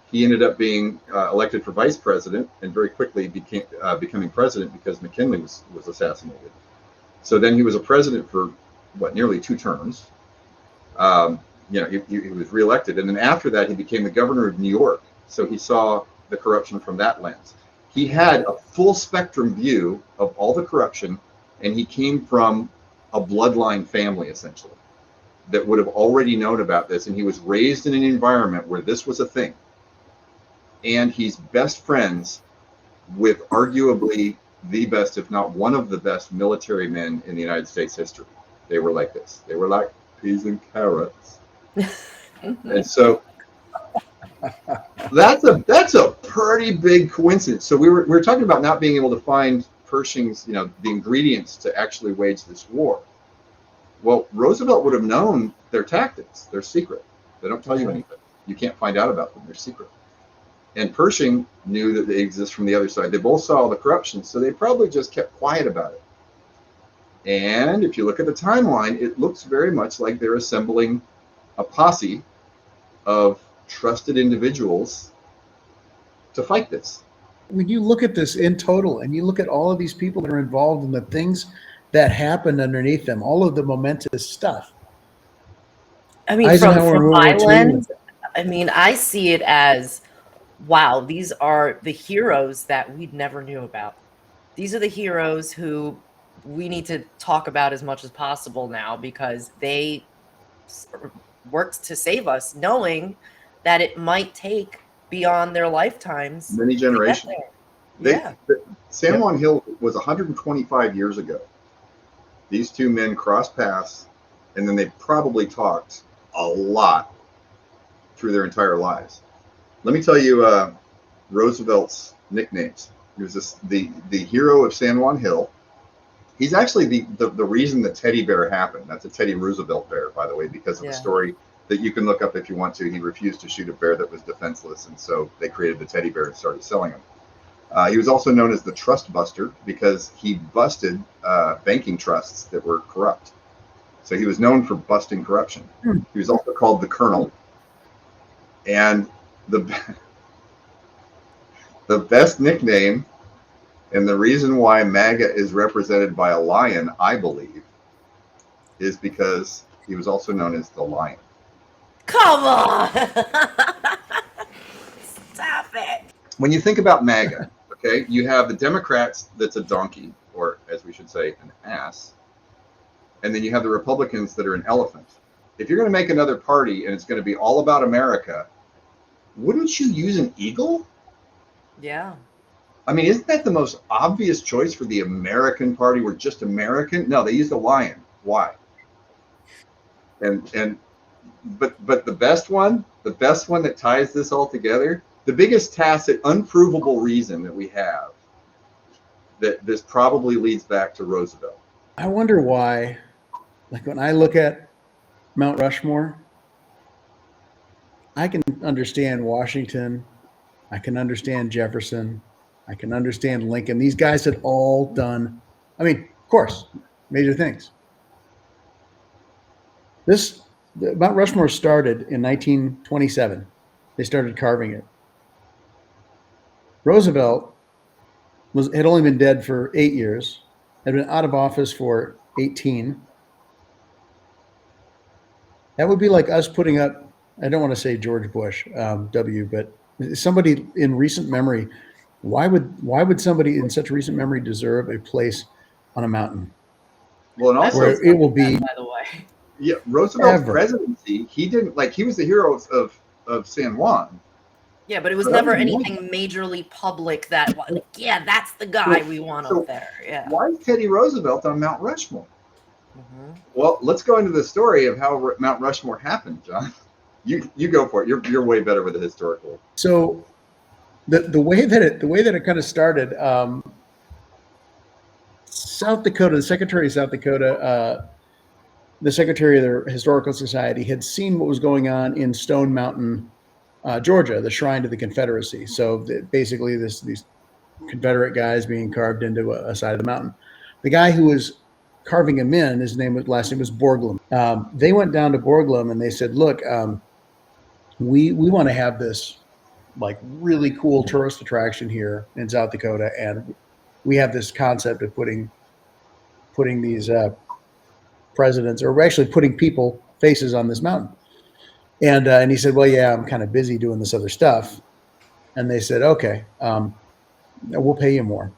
Speaker 3: He ended up being elected for vice president and very quickly becoming president because McKinley was assassinated. So then he was a president for nearly 2 terms. He was reelected. And then after that, he became the governor of New York. So he saw the corruption from that lens. He had a full spectrum view of all the corruption, and he came from a bloodline family, essentially, that would have already known about this. And he was raised in an environment where this was a thing. And he's best friends with arguably the best, if not one of the best military men in the United States history. They were like this. They were like peas and carrots. And so that's a pretty big coincidence. So we were talking about not being able to find Pershing's, the ingredients to actually wage this war. Well, Roosevelt would have known their tactics. They're secret. They don't tell you anything. You can't find out about them. They're secret. And Pershing knew that they exist from the other side. They both saw the corruption, so they probably just kept quiet about it. And if you look at the timeline, it looks very much like they're assembling a posse of trusted individuals to fight this.
Speaker 2: When you look at this in total and you look at all of these people that are involved in the things that happened underneath them, all of the momentous stuff.
Speaker 1: I mean, from my lens, I see it as, wow, these are the heroes that we never knew about. These are the heroes who we need to talk about as much as possible now because they worked to save us, knowing that it might take beyond their lifetimes.
Speaker 3: Many generations. San Juan Hill was 125 years ago. These two men crossed paths, and then they probably talked a lot through their entire lives. Let me tell you Roosevelt's nicknames. He was the hero of San Juan Hill. He's actually the reason the teddy bear happened. That's a Teddy Roosevelt bear, by the way, because of the story that you can look up if you want to. He refused to shoot a bear that was defenseless, and so they created the teddy bear and started selling them. He was also known as the Trust Buster because he busted banking trusts that were corrupt. So he was known for busting corruption. He was also called the Colonel. And the best nickname, and the reason why MAGA is represented by a lion, I believe, is because he was also known as the Lion.
Speaker 1: Come on! Stop it!
Speaker 3: When you think about MAGA, okay, you have the Democrats that's a donkey, or as we should say, an ass. And then you have the Republicans that are an elephant. If you're going to make another party and it's going to be all about America, wouldn't you use an eagle?
Speaker 1: Yeah.
Speaker 3: I mean, isn't that the most obvious choice for the American Party? We're just American. No, they used a lion. Why? But the best one that ties this all together, the biggest tacit, unprovable reason that we have that this probably leads back to Roosevelt.
Speaker 2: I wonder why, like when I look at Mount Rushmore, I can understand Washington, I can understand Jefferson, I can understand Lincoln. These guys had all done, I mean, of course, major things. Mount Rushmore started in 1927. They started carving it. Roosevelt had only been dead for 8 years, had been out of office for 18. That would be like us putting up, I don't want to say George Bush, W, but somebody in recent memory. Why would somebody in such recent memory deserve a place on a mountain?
Speaker 3: Well, and also
Speaker 2: where it will be,
Speaker 1: by the way.
Speaker 3: Yeah, Roosevelt's
Speaker 2: ever.
Speaker 3: presidency, he was the hero of San Juan.
Speaker 1: Yeah, but it was
Speaker 3: So
Speaker 1: never
Speaker 3: that was
Speaker 1: anything majorly public that, like, yeah, that's the guy we want up there. Yeah.
Speaker 3: Why is Teddy Roosevelt on Mount Rushmore?
Speaker 1: Mm-hmm.
Speaker 3: Well, let's go into the story of how Mount Rushmore happened, John. You go for it. You're way better with the historical.
Speaker 2: So the way that it kind of started, South Dakota, the Secretary of South Dakota, the Secretary of the Historical Society had seen what was going on in Stone Mountain, Georgia, the shrine to the Confederacy. So basically these Confederate guys being carved into a side of the mountain. The guy who was carving him in, last name was Borglum. They went down to Borglum and they said, look, we want to have this like really cool tourist attraction here in South Dakota. And we have this concept of putting these presidents, or actually putting faces on this mountain. And he said, well, yeah, I'm kind of busy doing this other stuff. And they said, okay, we'll pay you more.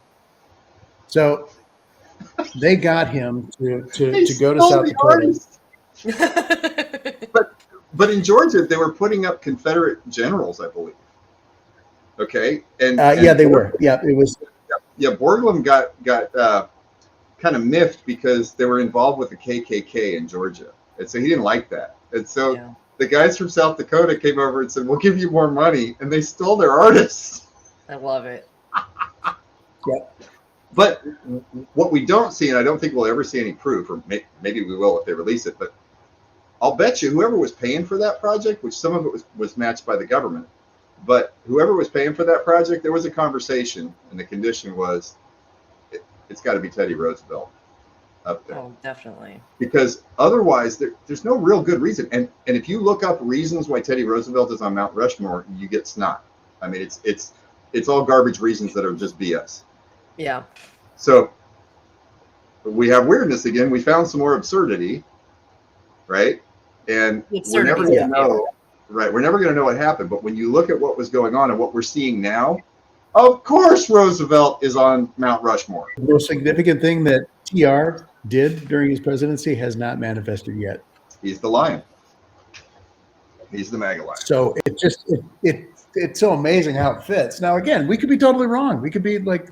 Speaker 2: So they got him to go to South Dakota.
Speaker 3: But in Georgia, they were putting up Confederate generals, I believe. Okay, and
Speaker 2: yeah, they were. Yeah, it was.
Speaker 3: Yeah, Borglum got kind of miffed because they were involved with the KKK in Georgia, and so he didn't like that. And so the guys from South Dakota came over and said, "We'll give you more money," and they stole their artists.
Speaker 1: I love it.
Speaker 2: Yeah.
Speaker 3: But what we don't see, and I don't think we'll ever see any proof, or maybe we will if they release it, but I'll bet you whoever was paying for that project, which some of it was matched by the government, but whoever was paying for that project, there was a conversation, and the condition was it's got to be Teddy Roosevelt up there.
Speaker 1: Oh, definitely.
Speaker 3: Because otherwise, there's no real good reason. And if you look up reasons why Teddy Roosevelt is on Mount Rushmore, you get snot. I mean, it's all garbage reasons that are just BS.
Speaker 1: Yeah.
Speaker 3: So we have weirdness again. We found some more absurdity, right? And we're never going to know. Right, we're never going to know what happened. But when you look at what was going on and what we're seeing now, of course Roosevelt is on Mount Rushmore.
Speaker 2: The most significant thing that TR did during his presidency has not manifested yet.
Speaker 3: He's the lion. He's the MAGA lion.
Speaker 2: So it's so amazing how it fits. Now, again, we could be totally wrong. We could be like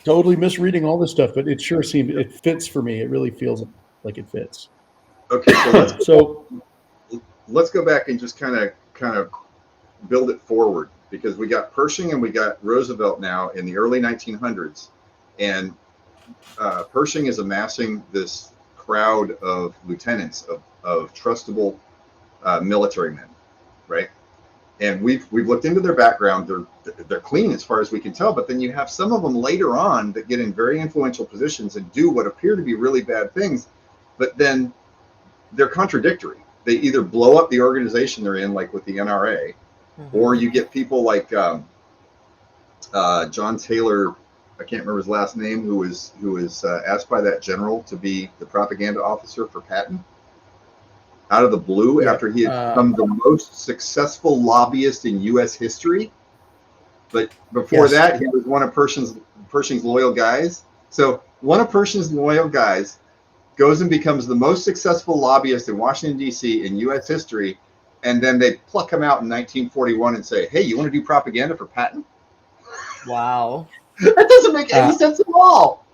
Speaker 2: totally misreading all this stuff, but it sure seems it fits for me. It really feels like it fits.
Speaker 3: Okay, so let's go back and just kind of build it forward, because we got Pershing and we got Roosevelt now in the early 1900s, and Pershing is amassing this crowd of lieutenants, of trustable military men, right? And we've looked into their background. They're clean as far as we can tell, but then you have some of them later on that get in very influential positions and do what appear to be really bad things. but then they're contradictory. They either blow up the organization they're in, like with the NRA, or you get people like John Taylor, I can't remember his last name, who was asked by that general to be the propaganda officer for Patton out of the blue after he had become the most successful lobbyist in U.S. history. But before that, he was one of Pershing's loyal guys. So one of Pershing's loyal guys goes and becomes the most successful lobbyist in Washington, D.C. in U.S. history, and then they pluck him out in 1941 and say, hey, you want to do propaganda for Patton?
Speaker 1: Wow.
Speaker 3: That doesn't make any sense at all.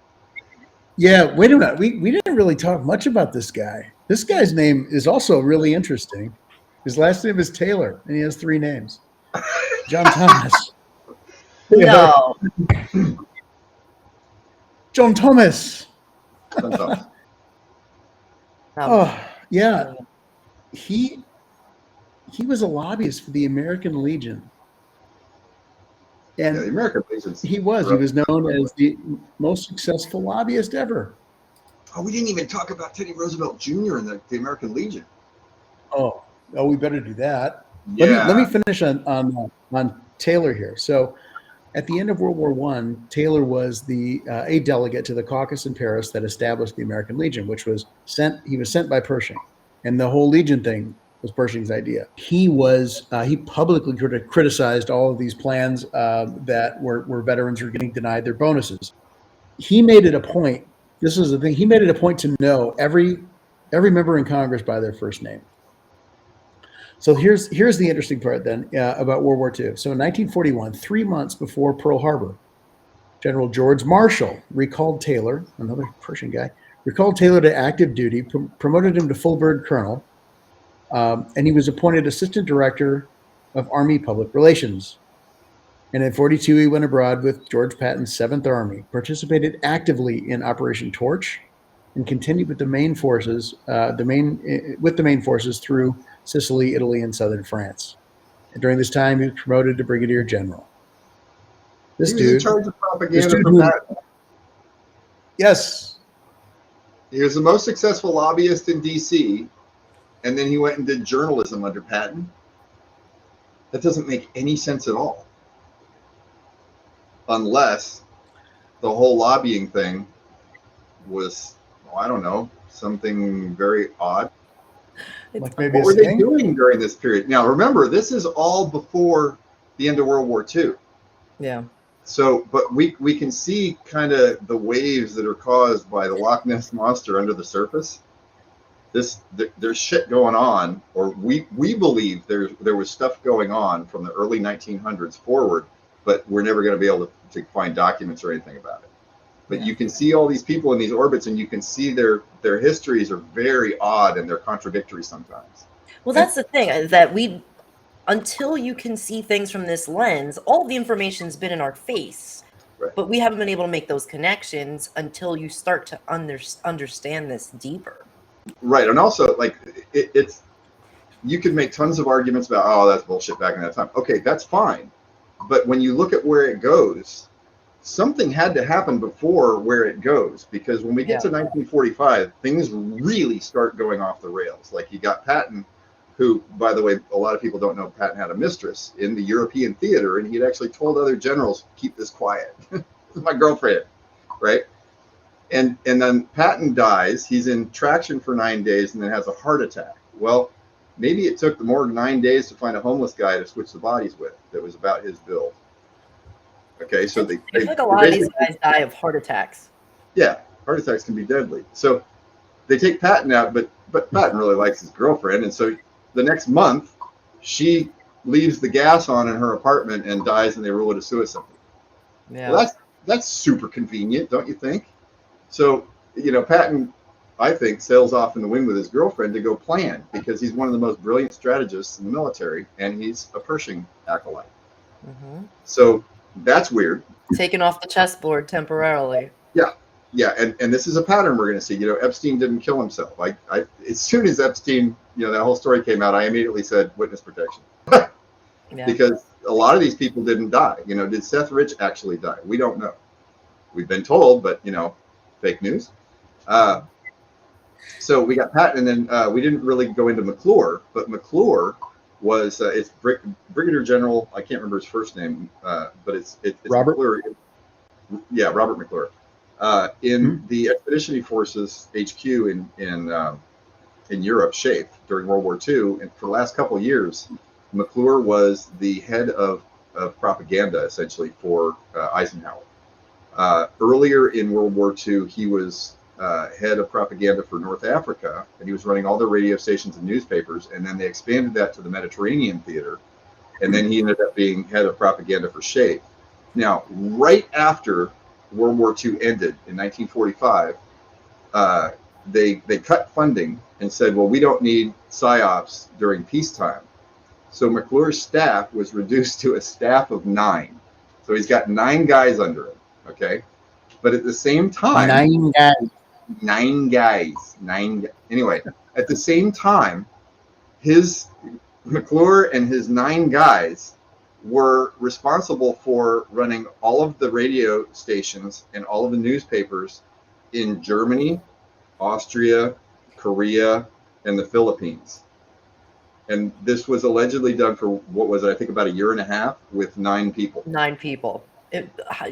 Speaker 2: Yeah, wait a minute. We didn't really talk much about this guy. This guy's name is also really interesting. His last name is Taylor, and he has 3 names. John Thomas.
Speaker 1: No.
Speaker 2: John Thomas.
Speaker 3: John Thomas.
Speaker 2: Oh, yeah. He was a lobbyist for the American Legion. And
Speaker 3: the American Legion.
Speaker 2: He was known as the most successful lobbyist ever.
Speaker 3: Oh, we didn't even talk about Teddy Roosevelt Jr. and the American Legion.
Speaker 2: Oh, we better do that.
Speaker 3: Yeah.
Speaker 2: Let me finish on Taylor here. So, at the end of World War I, Taylor was a delegate to the caucus in Paris that established the American Legion, which was sent by Pershing, and the whole Legion thing was Pershing's idea. He publicly criticized all of these plans that where veterans were getting denied their bonuses. He made it a point. This is the thing. He made it a point to know every member in Congress by their first name. So here's the interesting part then about World War II. So in 1941, 3 months before Pearl Harbor, General George Marshall recalled Taylor, another Pershing guy, to active duty, promoted him to full bird colonel, and he was appointed assistant director of Army Public Relations. And in 42, he went abroad with George Patton's 7th Army, participated actively in Operation Torch, and continued with the main forces through Sicily, Italy, and southern France. And during this time, he was promoted to brigadier general.
Speaker 3: He was in charge of propaganda for Patton.
Speaker 2: Yes.
Speaker 3: He was the most successful lobbyist in D.C., and then he went and did journalism under Patton. That doesn't make any sense at all. Unless the whole lobbying thing was, I don't know, something very odd.
Speaker 2: Like maybe
Speaker 3: what were they doing during this period? Now, remember, this is all before the end of World War II.
Speaker 1: Yeah.
Speaker 3: So, but we can see kind of the waves that are caused by the Loch Ness Monster under the surface. There's shit going on, or we believe there was stuff going on from the early 1900s forward, but we're never going to be able to find documents or anything about it. But you can see all these people in these orbits, and you can see their histories are very odd and they're contradictory sometimes.
Speaker 1: Well, that's the thing, is that until you can see things from this lens, all the information's been in our face.
Speaker 3: Right.
Speaker 1: But we haven't been able to make those connections until you start to understand this deeper.
Speaker 3: Right. And also, like, it's you can make tons of arguments about, oh, that's bullshit back in that time. Okay, that's fine. But when you look at where it goes, something had to happen before where it goes, because when we get to 1945, things really start going off the rails. Like, you got Patton, who, by the way, a lot of people don't know Patton had a mistress in the European theater, and he had actually told other generals, keep this quiet. This is my girlfriend, right? And then Patton dies. He's in traction for 9 days and then has a heart attack. Well, maybe it took the morgue 9 days to find a homeless guy to switch the bodies with that was about his build. Okay, so
Speaker 1: I feel like a lot of these guys die of heart attacks.
Speaker 3: Yeah, heart attacks can be deadly. So they take Patton out, but Patton really likes his girlfriend, and so the next month she leaves the gas on in her apartment and dies, and they rule it a suicide.
Speaker 1: Yeah,
Speaker 3: well, that's super convenient, don't you think? So, Patton, I think, sails off in the wind with his girlfriend to go plan, because he's one of the most brilliant strategists in the military, and he's a Pershing acolyte.
Speaker 1: Mm-hmm.
Speaker 3: So that's weird.
Speaker 1: Taken off the chessboard temporarily.
Speaker 3: Yeah, and this is a pattern we're going to see. Epstein didn't kill himself. I as soon as Epstein, that whole story came out, I immediately said witness protection. Because a lot of these people didn't die. Did Seth Rich actually die? We don't know. We've been told, but fake news. So we got Patton, and then we didn't really go into McClure, but McClure was it's Brigadier General. I can't remember his first name, but it's
Speaker 2: Robert?
Speaker 3: McClure. Yeah, Robert McClure. In the Expeditionary Forces HQ in Europe, SHAPE, during World War II, and for the last couple of years, McClure was the head of propaganda essentially for Eisenhower. Earlier in World War II, he was head of propaganda for North Africa, and he was running all the radio stations and newspapers, and then they expanded that to the Mediterranean theater, and then he ended up being head of propaganda for SHAPE. Now, right after World War II ended in 1945, they cut funding and said, well, we don't need psyops during peacetime. So McClure's staff was reduced to a staff of 9. So he's got 9 guys under him, okay? But at the same time...
Speaker 2: 9 guys.
Speaker 3: 9 guys. Anyway, at the same time, McClure and his 9 guys were responsible for running all of the radio stations and all of the newspapers in Germany, Austria, Korea, and the Philippines. And this was allegedly done for, what was it, I think about a year and a half with 9 people.
Speaker 1: 9 people.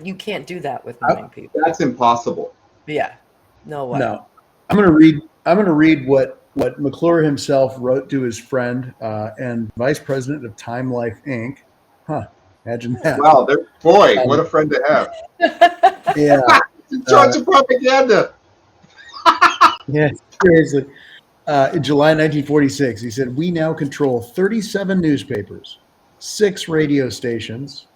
Speaker 1: You can't do that with 9 people.
Speaker 3: That's impossible.
Speaker 1: Yeah. No way.
Speaker 2: No. I'm going to read what McClure himself wrote to his friend and vice president of Time Life Inc. Huh. Imagine that.
Speaker 3: Wow, boy, what a friend to have.
Speaker 2: Yeah.
Speaker 3: In charge of propaganda.
Speaker 2: Yeah, seriously. In July 1946, he said, we now control 37 newspapers, 6 radio stations,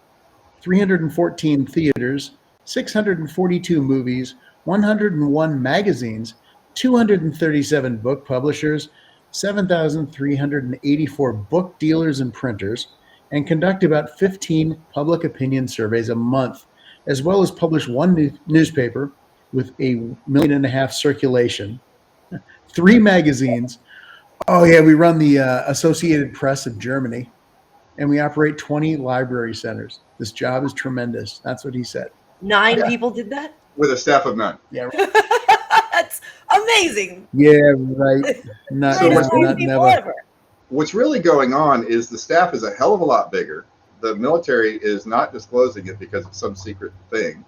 Speaker 2: 314 theaters, 642 movies, 101 magazines, 237 book publishers, 7,384 book dealers and printers, and conduct about 15 public opinion surveys a month, as well as publish 1 newspaper with a 1.5 million circulation, 3 magazines. Oh yeah, we run the Associated Press of Germany, and we operate 20 library centers. This job is tremendous. That's what he said.
Speaker 1: 9 people did that?
Speaker 3: With a staff of 9.
Speaker 2: Yeah.
Speaker 1: That's amazing.
Speaker 2: Yeah, right. Not never.
Speaker 3: What's really going on is the staff is a hell of a lot bigger. The military is not disclosing it because it's some secret thing.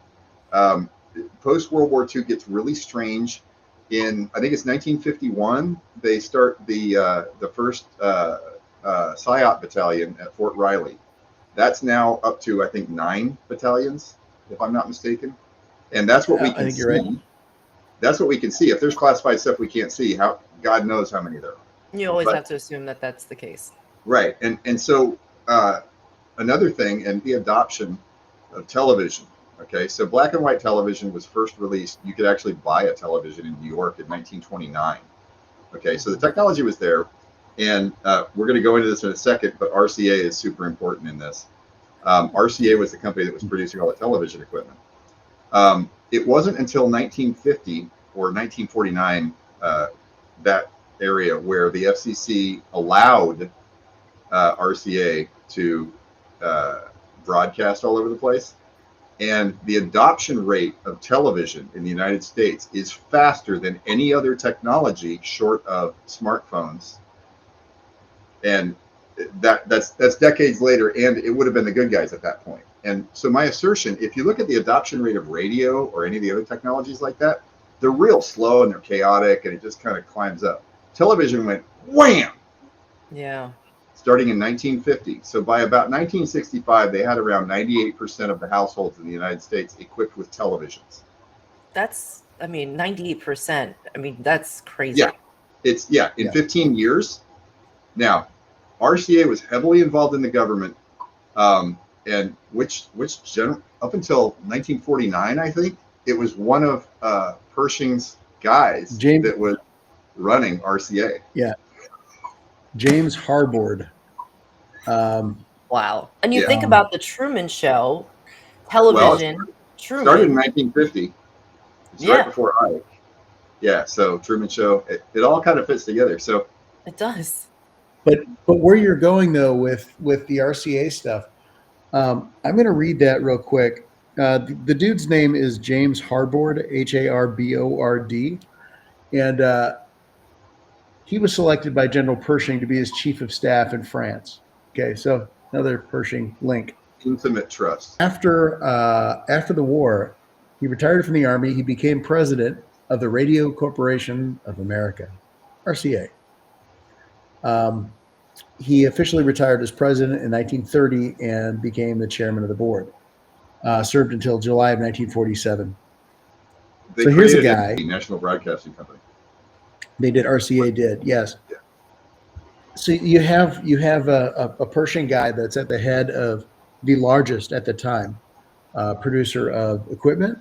Speaker 3: Post-World War II gets really strange. In, I think it's 1951, they start the first PSYOP battalion at Fort Riley. That's now up to, I think, 9 battalions, if I'm not mistaken. And that's what we can see. Right. That's what we can see. If there's classified stuff we can't see, God knows how many there are.
Speaker 1: You always have to assume that that's the case.
Speaker 3: Right. And so another thing, and the adoption of television. Okay, so black and white television was first released. You could actually buy a television in New York in 1929. Okay, so the technology was there. And we're going to go into this in a second, but RCA is super important in this. RCA was the company that was producing all the television equipment. It wasn't until 1950 or 1949, that area, where the FCC allowed RCA to broadcast all over the place. And the adoption rate of television in the United States is faster than any other technology short of smartphones. And that's decades later, and it would have been the good guys at that point. And so my assertion, if you look at the adoption rate of radio or any of the other technologies like that, they're real slow and they're chaotic, and it just kind of climbs up. Television went wham!
Speaker 1: Yeah.
Speaker 3: Starting in 1950. So by about 1965, they had around 98% of the households in the United States equipped with televisions.
Speaker 1: That's, 98%. That's crazy.
Speaker 3: Yeah. In 15 years. Now, RCA was heavily involved in the government, and which up until 1949, I think, it was one of Pershing's guys that was running RCA.
Speaker 2: Yeah. James Harbord.
Speaker 1: Wow. And you think about the Truman Show, television. Truman
Speaker 3: started in 1950. It's right before Ike. Yeah, so Truman Show, it all kind of fits together. So
Speaker 1: it does.
Speaker 2: But where you're going though with the RCA stuff, I'm going to read that real quick. The dude's name is James Harbord, Harbord, and he was selected by General Pershing to be his chief of staff in France. Okay, so another Pershing link.
Speaker 3: Intimate trust.
Speaker 2: After the war, he retired from the Army. He became president of the Radio Corporation of America, RCA. He officially retired as president in 1930 and became the chairman of the board. Served until July of 1947.
Speaker 3: They
Speaker 2: So here's a
Speaker 3: created
Speaker 2: guy.
Speaker 3: the National Broadcasting Company.
Speaker 2: They did. RCA did. Yes.
Speaker 3: Yeah.
Speaker 2: So you have a Pershing guy that's at the head of the largest at the time producer of equipment,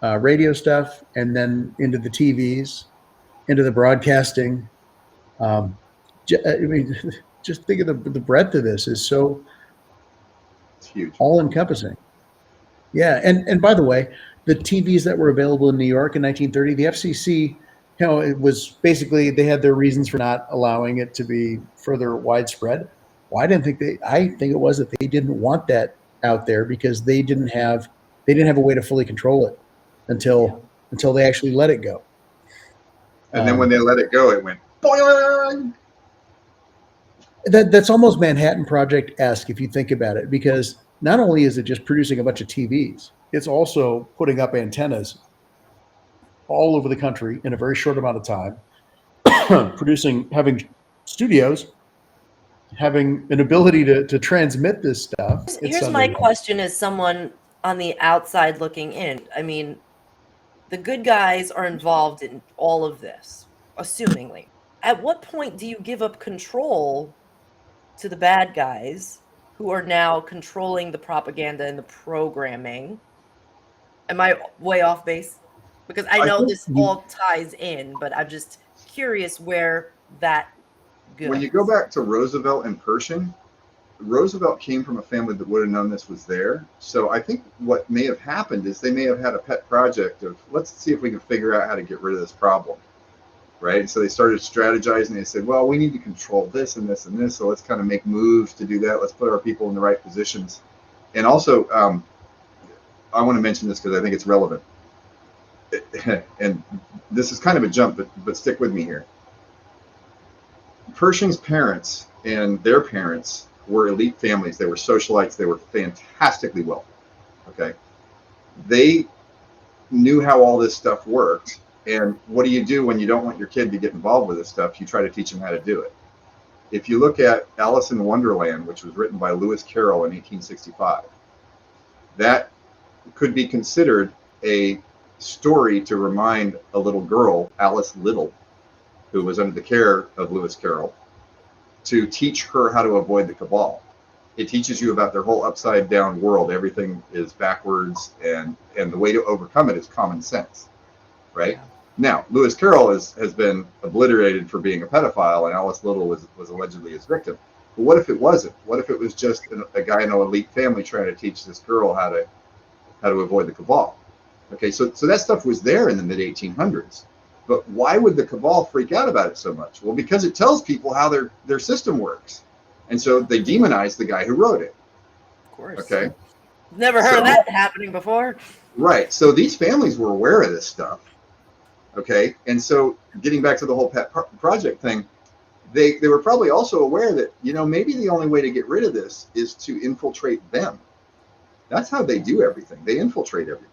Speaker 2: radio stuff, and then into the TVs, into the broadcasting. I mean, just think of the breadth of this is so
Speaker 3: It's huge.
Speaker 2: all encompassing. Yeah, and by the way, the TVs that were available in New York in 1930, the FCC, it was basically they had their reasons for not allowing it to be further widespread. Well, I think it was that they didn't want that out there because they didn't have a way to fully control it until they actually let it go.
Speaker 3: And then when they let it go, it went boing.
Speaker 2: That's almost Manhattan Project-esque if you think about it, because not only is it just producing a bunch of TVs, it's also putting up antennas all over the country in a very short amount of time, having studios, having an ability to transmit this stuff.
Speaker 1: Here's my question as someone on the outside looking in. I mean, the good guys are involved in all of this, assumingly. At what point do you give up control to the bad guys who are now controlling the propaganda and the programming? Am I way off base? Because I know this all ties in, but I'm just curious where that goes.
Speaker 3: When you go back to Roosevelt and Pershing, Roosevelt came from a family that would have known this was there. So I think what may have happened is they may have had a pet project of, let's see if we can figure out how to get rid of this problem. Right. And so they started strategizing. They said, well, we need to control this and this and this. So let's kind of make moves to do that. Let's put our people in the right positions. And also, I want to mention this because I think it's relevant. And this is kind of a jump, but stick with me here. Pershing's parents and their parents were elite families. They were socialites. They were fantastically wealthy. Okay. They knew how all this stuff worked. And what do you do when you don't want your kid to get involved with this stuff? You try to teach them how to do it. If you look at Alice in Wonderland, which was written by Lewis Carroll in 1865, that could be considered a story to remind a little girl, Alice Little, who was under the care of Lewis Carroll, to teach her how to avoid the cabal. It teaches you about their whole upside down world. Everything is backwards, and the way to overcome it is common sense, right? Yeah. Now, Lewis Carroll has been obliterated for being a pedophile, and Alice Little was allegedly his victim. But what if it wasn't? What if it was just a guy in an elite family trying to teach this girl how to avoid the cabal? Okay, so that stuff was there in the mid 1800s. But why would the cabal freak out about it so much? Well, because it tells people how their system works, and so they demonize the guy who wrote it.
Speaker 1: Of course.
Speaker 3: Okay.
Speaker 1: Never heard of that happening before.
Speaker 3: Right. So these families were aware of this stuff. Okay, and so getting back to the whole pet project thing, they were probably also aware that, maybe the only way to get rid of this is to infiltrate them. That's how they do everything. They infiltrate everybody.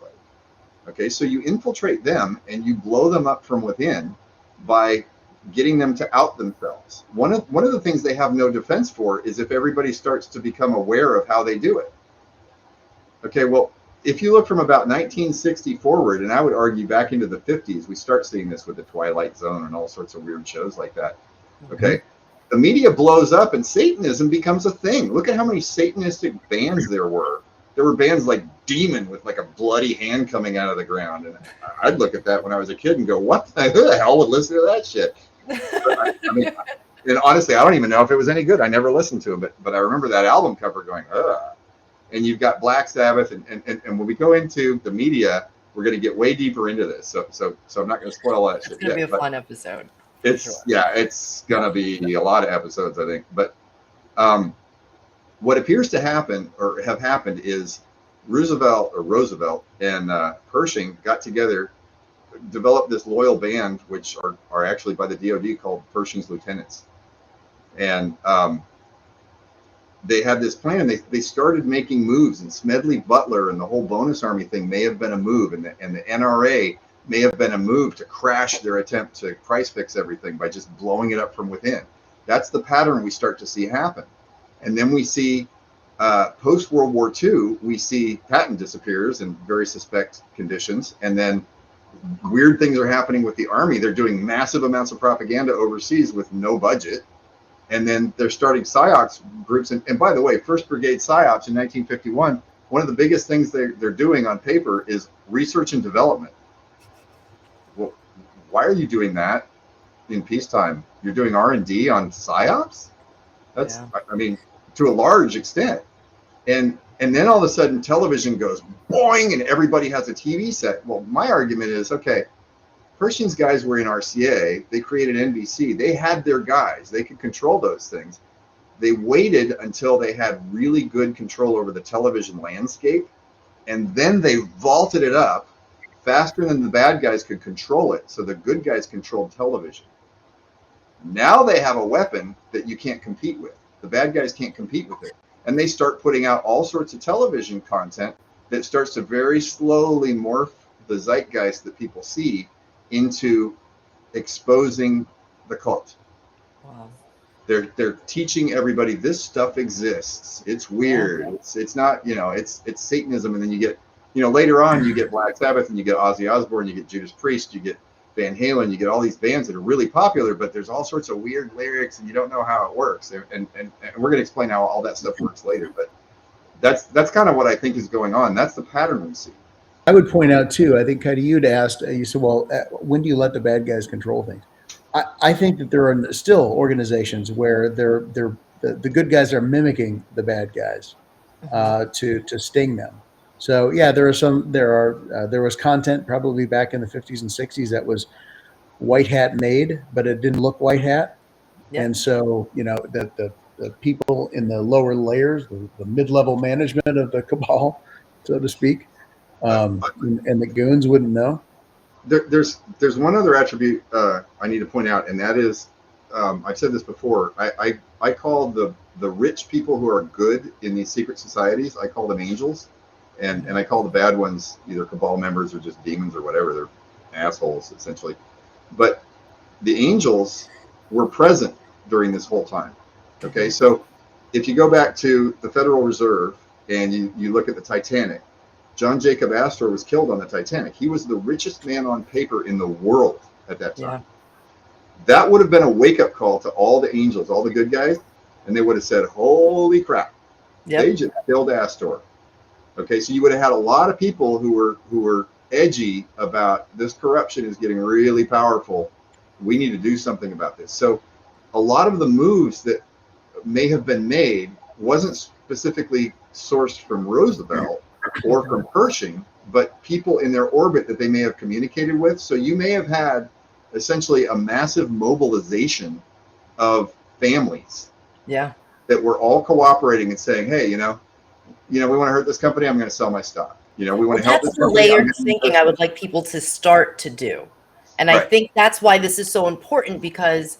Speaker 3: Okay, so you infiltrate them and you blow them up from within by getting them to out themselves. One of the things they have no defense for is if everybody starts to become aware of how they do it. Okay, well, if you look from about 1960 forward, and I would argue back into the 50s, we start seeing this with the Twilight Zone and all sorts of weird shows like that. Okay. The media blows up and Satanism becomes a thing. Look at how many Satanistic bands there were. There were bands like Demon with like a bloody hand coming out of the ground. And I'd look at that when I was a kid and go, who the hell would listen to that shit? I mean, and honestly, I don't even know if it was any good. I never listened to it, but I remember that album cover going, ugh. And you've got Black Sabbath, and when we go into the media, we're going to get way deeper into this. So I'm not going to spoil that shit.
Speaker 1: It's going to be a fun episode.
Speaker 3: It's going to be a lot of episodes, I think. But what appears to happen or have happened is Roosevelt and Pershing got together developed this loyal band, which are actually by the DoD called Pershing's Lieutenants. And they had this plan. They started making moves, and Smedley Butler and the whole bonus army thing may have been a move, and the NRA may have been a move to crash their attempt to price fix everything by just blowing it up from within. That's the pattern we start to see happen. And then we see post World War II, we see Patton disappears in very suspect conditions, and then weird things are happening with the army. They're doing massive amounts of propaganda overseas with no budget. And then they're starting psyops groups. And by the way, 1st Brigade psyops in 1951, one of the biggest things they're doing on paper is research and development. Well, why are you doing that in peacetime? You're doing R&D on psyops? That's, yeah. I mean, to a large extent. And then all of a sudden television goes boing and everybody has a TV set. Well, my argument is, okay, Pershing's guys were in RCA. They created NBC. They had their guys. They could control those things. They waited until they had really good control over the television landscape, and then they vaulted it up faster than the bad guys could control it. So the good guys controlled television. Now they have a weapon that you can't compete with. The bad guys can't compete with it. And they start putting out all sorts of television content that starts to very slowly morph the zeitgeist that people see into exposing the cult.
Speaker 1: Wow.
Speaker 3: They're teaching everybody this stuff exists. It's weird. Yeah. It's not, it's Satanism. And then you get, later on you get Black Sabbath and you get Ozzy Osbourne, you get Judas Priest, you get Van Halen, you get all these bands that are really popular, but there's all sorts of weird lyrics and you don't know how it works. And we're going to explain how all that stuff works later. But that's kind of what I think is going on. That's the pattern we see.
Speaker 2: I would point out too, I think kind of you'd asked, you said, well, when do you let the bad guys control things? I think that there are still organizations where the good guys are mimicking the bad guys to sting them. So yeah, there was content probably back in the 50s and 60s that was white hat made, but it didn't look white hat. Yep. And so, the people in the lower layers, the mid-level management of the cabal, so to speak, and the goons wouldn't know.
Speaker 3: There's one other attribute I need to point out, and that is, I've said this before. I call the rich people who are good in these secret societies, I call them angels, and I call the bad ones either cabal members or just demons or whatever. They're assholes essentially. But the angels were present during this whole time. Okay, so if you go back to the Federal Reserve and you look at the Titanic. John Jacob Astor was killed on the Titanic. He was the richest man on paper in the world at that time. Yeah. That would have been a wake-up call to all the angels, all the good guys, and they would have said, holy crap, they just killed Astor. Okay, so you would have had a lot of people who were edgy about this corruption is getting really powerful. We need to do something about this. So a lot of the moves that may have been made wasn't specifically sourced from Roosevelt or from Pershing, but people in their orbit that they may have communicated with. So you may have had essentially a massive mobilization of families that were all cooperating and saying, hey, we want to hurt this company, I'm going to sell my stock. We want to help this company.
Speaker 1: That's the layered thinking I would like people to start to do. And I think that's why this is so important, because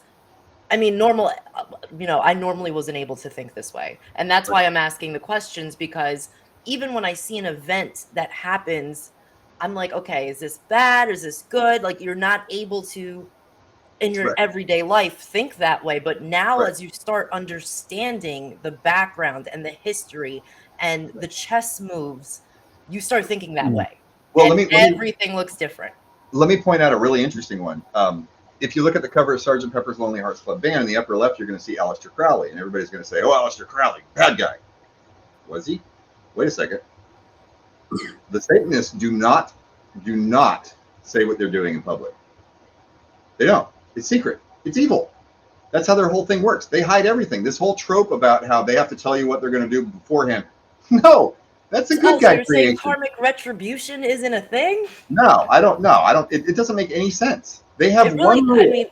Speaker 1: I normally wasn't able to think this way. And that's why I'm asking the questions, because even when I see an event that happens, I'm like, okay, is this bad? Is this good? Like, you're not able to, in your everyday life, think that way. But now as you start understanding the background and the history and the chess moves, you start thinking that way. Well, everything looks different.
Speaker 3: Let me point out a really interesting one. If you look at the cover of Sgt. Pepper's Lonely Hearts Club Band, in the upper left, you're going to see Aleister Crowley. And everybody's going to say, oh, Aleister Crowley, bad guy. Was he? Wait a second. The Satanists do not say what they're doing in public. They don't. It's secret. It's evil. That's how their whole thing works. They hide everything. This whole trope about how they have to tell you what they're going to do beforehand. No, that's a good guy creation.
Speaker 1: Saying karmic retribution isn't a thing?
Speaker 3: No, I don't know. It doesn't make any sense. They have one rule.
Speaker 1: I mean,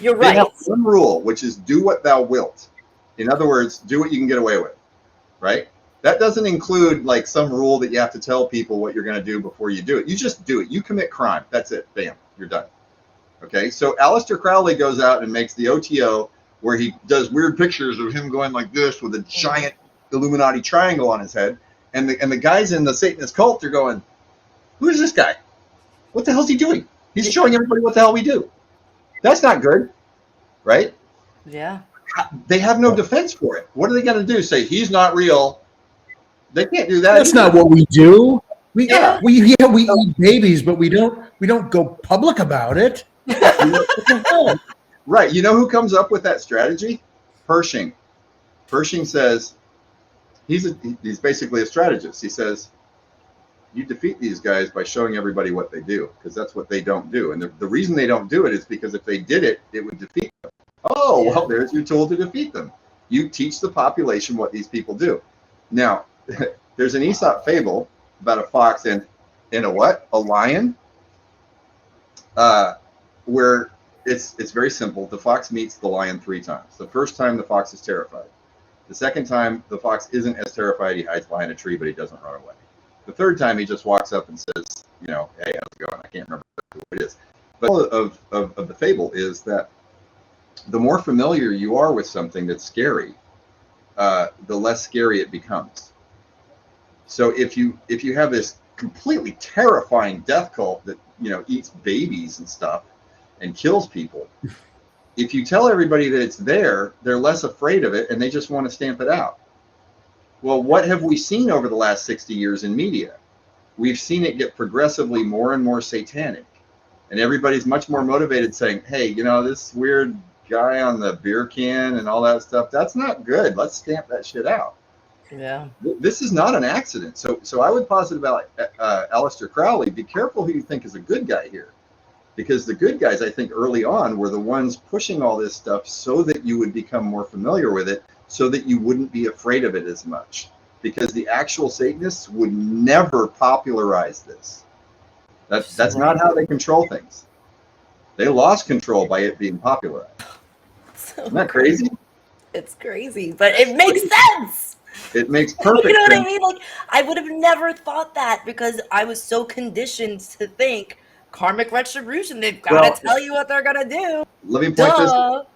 Speaker 1: you're right.
Speaker 3: They have one rule, which is do what thou wilt. In other words, do what you can get away with, right? That doesn't include like some rule that you have to tell people what you're going to do before you do it. You just do it. You commit crime. That's it. Bam, you're done. Okay, so Aleister Crowley goes out and makes the OTO where he does weird pictures of him going like this with a giant Illuminati triangle on his head. And the guys in the Satanist cult, they're going, who is this guy? What the hell's he doing? He's showing everybody what the hell we do. That's not good, right?
Speaker 1: Yeah.
Speaker 3: They have no defense for it. What are they going to do? Say he's not real? They can't do that.
Speaker 2: That's
Speaker 3: either.
Speaker 2: not what we do. We eat babies, but we don't go public about it.
Speaker 3: Right. You know who comes up with that strategy? Pershing. Pershing says he's basically a strategist. He says you defeat these guys by showing everybody what they do, because that's what they don't do. And the reason they don't do it is because if they did it, it would defeat them. Oh, well, there's your tool to defeat them. You teach the population what these people do. Now, there's an Aesop fable about a fox and a what? A lion? Where it's very simple. The fox meets the lion 3 times. The first time, the fox is terrified. The second time, the fox isn't as terrified. He hides behind a tree, but he doesn't run away. The third time, he just walks up and says, you know, hey, how's it going? I can't remember who it is. But of the fable is that the more familiar you are with something that's scary, the less scary it becomes. So if you have this completely terrifying death cult that, you know, eats babies and stuff and kills people, if you tell everybody that it's there, they're less afraid of it and they just want to stamp it out. Well, what have we seen over the last 60 years in media? We've seen it get progressively more and more satanic, and everybody's much more motivated saying, hey, you know, this weird guy on the beer can and all that stuff, that's not good. Let's stamp that shit out.
Speaker 1: Yeah.
Speaker 3: This is not an accident. So I would posit about Aleister Crowley, be careful who you think is a good guy here. Because the good guys, I think, early on were the ones pushing all this stuff so that you would become more familiar with it, so that you wouldn't be afraid of it as much. Because the actual Satanists would never popularize this. That's not how they control things. They lost control by it being popularized. Isn't that crazy?
Speaker 1: It's crazy, but it makes sense.
Speaker 3: It makes perfect sense.
Speaker 1: You know what I mean? Like, I would have never thought that because I was so conditioned to think karmic retribution. They've got to tell you what they're going to do.
Speaker 3: Let me point this out.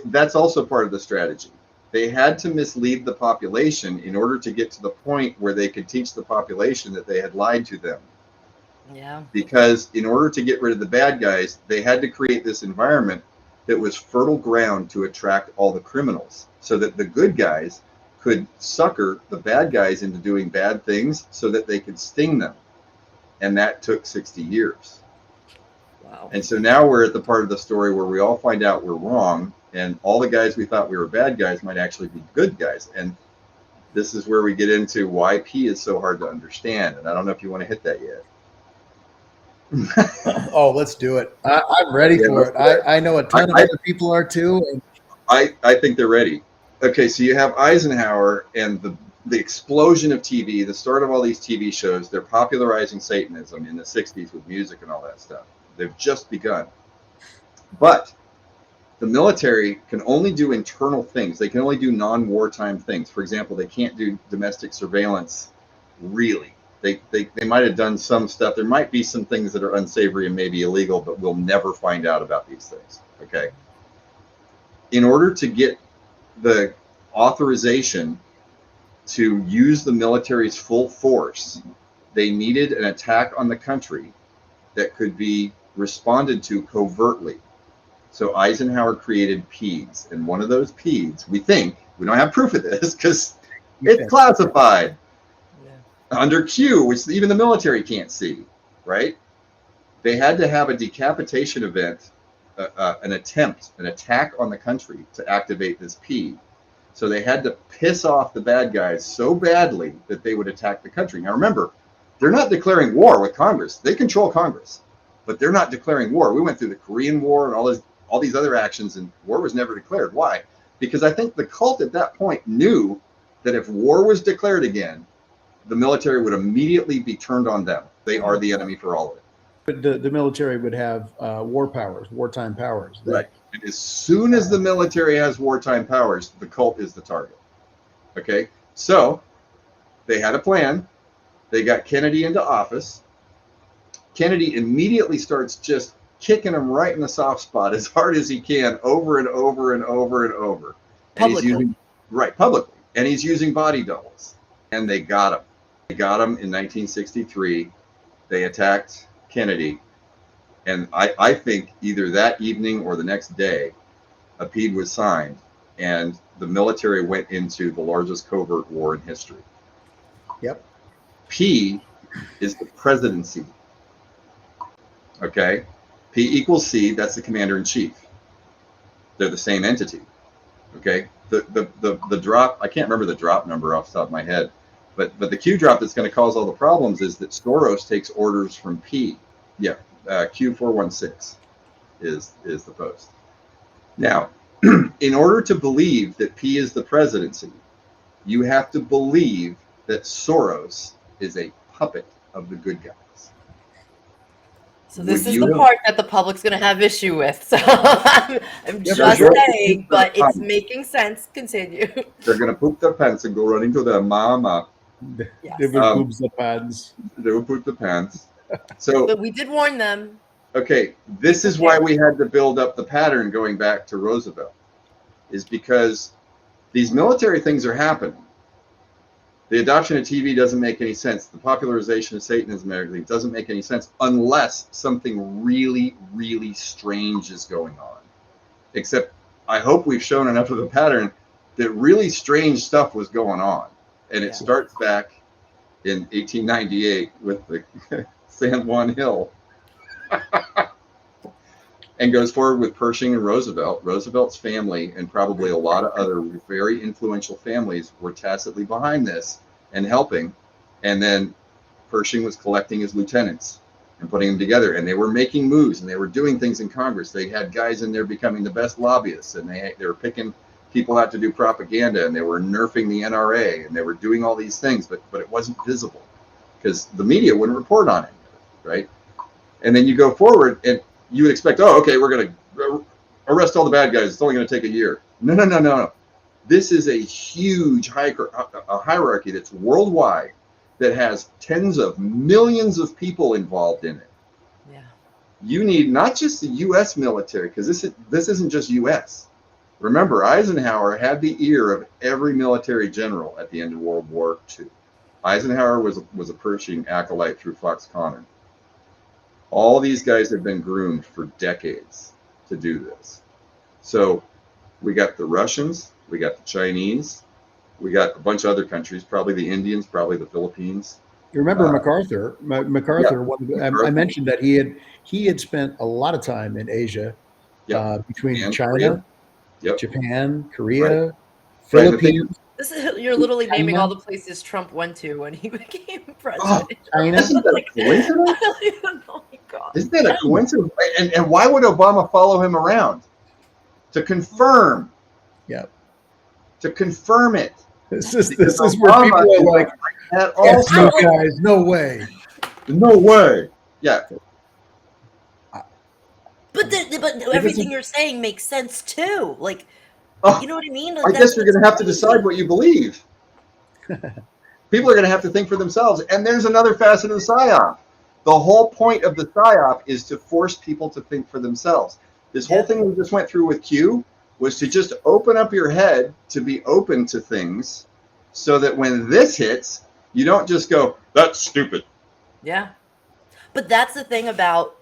Speaker 3: That's also part of the strategy. They had to mislead the population in order to get to the point where they could teach the population that they had lied to them.
Speaker 1: Yeah.
Speaker 3: Because in order to get rid of the bad guys, they had to create this environment that was fertile ground to attract all the criminals, so that the good guys could sucker the bad guys into doing bad things so that they could sting them. And that took 60 years.
Speaker 1: Wow.
Speaker 3: And so now we're at the part of the story where we all find out we're wrong, and all the guys we thought we were bad guys might actually be good guys. And this is where we get into why P is so hard to understand. And I don't know if you want to hit that yet.
Speaker 2: Oh, let's do it. I'm ready for it. I know a ton of other people are too. And
Speaker 3: I think they're ready. Okay, so you have Eisenhower and the explosion of TV, the start of all these TV shows. They're popularizing Satanism in the 60s with music and all that stuff. They've just begun. But the military can only do internal things. They can only do non-wartime things. For example, they can't do domestic surveillance, really. They might have done some stuff. There might be some things that are unsavory and maybe illegal, but we'll never find out about these things, okay? In order to get the authorization to use the military's full force, they needed an attack on the country that could be responded to covertly. So Eisenhower created PEDs, and one of those PEDs, we think, we don't have proof of this because it's classified, under Q, which even the military can't see, right? They had to have a decapitation event, an attack on the country to activate this PED. So they had to piss off the bad guys so badly that they would attack the country. Now remember, they're not declaring war with Congress. They control Congress, but they're not declaring war. We went through the Korean War and all these other actions, and war was never declared. Why? Because I think the cult at that point knew that if war was declared again, the military would immediately be turned on them. They are the enemy for all of it.
Speaker 2: But the military would have wartime powers.
Speaker 3: Right. And as soon as the military has wartime powers, the cult is the target. Okay? So they had a plan. They got Kennedy into office. Kennedy immediately starts just kicking him right in the soft spot as hard as he can, over and over and over and over. And
Speaker 1: Publicly.
Speaker 3: he's using, right, publicly. And he's using body doubles. And they got him. They got him in 1963. They attacked Kennedy. And I think either that evening or the next day, a PED was signed, and the military went into the largest covert war in history.
Speaker 2: Yep.
Speaker 3: P is the presidency. Okay? P equals C, that's the commander in chief. They're the same entity. Okay? The drop, I can't remember the drop number off the top of my head, but the Q drop that's going to cause all the problems is that Soros takes orders from P. Yeah, Q416 is the post. Now, in order to believe that P is the presidency, you have to believe that Soros is a puppet of the good guys.
Speaker 1: So this is the part that the public's going to have issue with. So I'm just saying, but it's making sense. Continue.
Speaker 3: They're going to poop their pants and go running to their mama.
Speaker 2: Yes. They will poop the pants.
Speaker 3: They will poop the pants. So,
Speaker 1: but we did warn them.
Speaker 3: Okay, this is why we had to build up the pattern going back to Roosevelt, is because these military things are happening. The adoption of TV doesn't make any sense. The popularization of Satanism and everything doesn't make any sense unless something really, really strange is going on. Except I hope we've shown enough of the pattern that really strange stuff was going on. And it starts back in 1898 with the San Juan Hill. And goes forward with Pershing and Roosevelt. Roosevelt's family and probably a lot of other very influential families were tacitly behind this and helping. And then Pershing was collecting his lieutenants and putting them together. And they were making moves and they were doing things in Congress. They had guys in there becoming the best lobbyists, and they were picking people out to do propaganda, and they were nerfing the NRA, and they were doing all these things, but it wasn't visible because the media wouldn't report on it, right? And then you go forward and you would expect, oh, okay, we're going to arrest all the bad guys. It's only going to take a year. No. This is a huge hierarchy that's worldwide that has tens of millions of people involved in it.
Speaker 1: Yeah.
Speaker 3: You need not just the U.S. military, because this isn't just U.S. Remember, Eisenhower had the ear of every military general at the end of World War II. Eisenhower was a Pershing acolyte through Fox Connor. All these guys have been groomed for decades to do this. So we got the Russians, we got the Chinese, we got a bunch of other countries, probably the Indians, probably the Philippines.
Speaker 2: You remember MacArthur? I mentioned that he had spent a lot of time in Asia, between China, Japan, Korea, Philippines.
Speaker 1: You're literally naming all the places Trump went to when he became president.
Speaker 3: China? Isn't that a coincidence? Oh my God. Isn't that a coincidence? And why would Obama follow him around? To confirm.
Speaker 2: Yep.
Speaker 3: To confirm it.
Speaker 2: This is where people are like, no, guys, no way.
Speaker 3: No way. Yeah.
Speaker 1: But everything you're saying makes sense too. Like, you know what I mean?
Speaker 3: I guess you're going to have to decide what you believe. People are going to have to think for themselves. And there's another facet of the psyop. The whole point of the psyop is to force people to think for themselves. This whole thing we just went through with Q was to just open up your head to be open to things so that when this hits, you don't just go, that's stupid.
Speaker 1: Yeah. But that's the thing about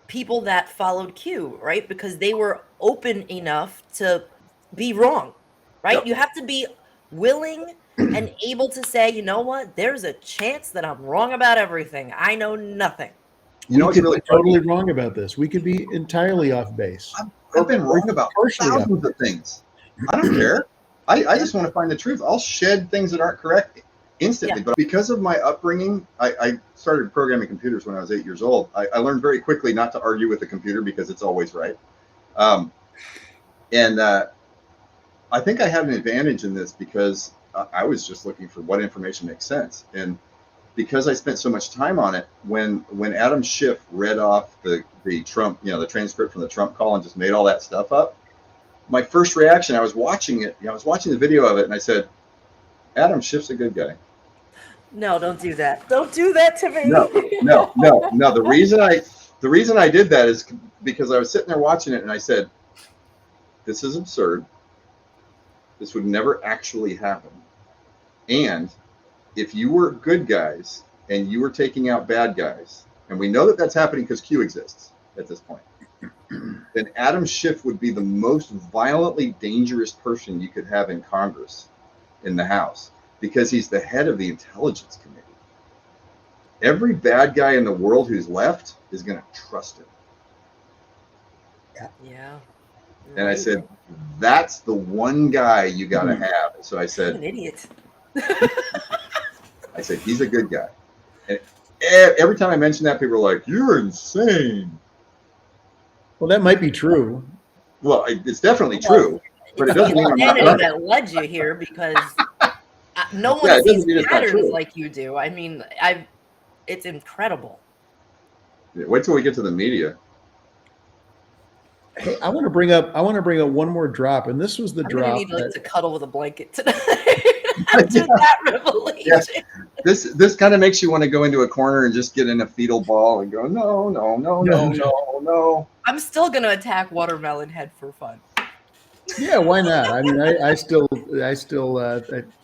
Speaker 1: people that followed Q, right? Because they were open enough to be wrong, right? Yep. You have to be willing and able to say, you know what? There's a chance that I'm wrong about everything. I know nothing.
Speaker 2: You know, we could really be totally wrong about this. We could be entirely off base.
Speaker 3: I've been wrong about thousands of things. I don't care. I just want to find the truth. I'll shed things that aren't correct instantly. Yeah. But because of my upbringing, I started programming computers when I was 8 years old. I learned very quickly not to argue with the computer because it's always right. And I think I had an advantage in this because I was just looking for what information makes sense. And because I spent so much time on it, when Adam Schiff read off the Trump, the transcript from the Trump call and just made all that stuff up, my first reaction, I was watching it, I was watching the video of it, and I said, Adam Schiff's a good guy.
Speaker 1: No, don't do that. Don't do that to me.
Speaker 3: No. The reason I did that is because I was sitting there watching it and I said, this is absurd. This would never actually happen. And if you were good guys and you were taking out bad guys, and we know that that's happening because Q exists at this point, then Adam Schiff would be the most violently dangerous person you could have in Congress, in the House, because he's the head of the Intelligence Committee. Every bad guy in the world who's left is going to trust him.
Speaker 1: Yeah.
Speaker 3: And I said, that's the one guy you got to have. So I said,
Speaker 1: I'm an idiot.
Speaker 3: I said, he's a good guy. And every time I mention that, people are like, you're insane.
Speaker 2: Well, that might be true.
Speaker 3: Well, it's definitely true, but it doesn't mean I'm not
Speaker 1: insanity that led you here, because no one sees patterns like you do. I mean, it's incredible.
Speaker 3: Wait till we get to the media.
Speaker 2: Hey, I want to bring up one more drop, and this was the drop.
Speaker 1: I need to cuddle with a blanket tonight after that revelation.
Speaker 3: Yes. This kind of makes you want to go into a corner and just get in a fetal ball and go, no.
Speaker 1: I'm still gonna attack Watermelon Head for fun.
Speaker 2: Yeah, why not? I mean, I still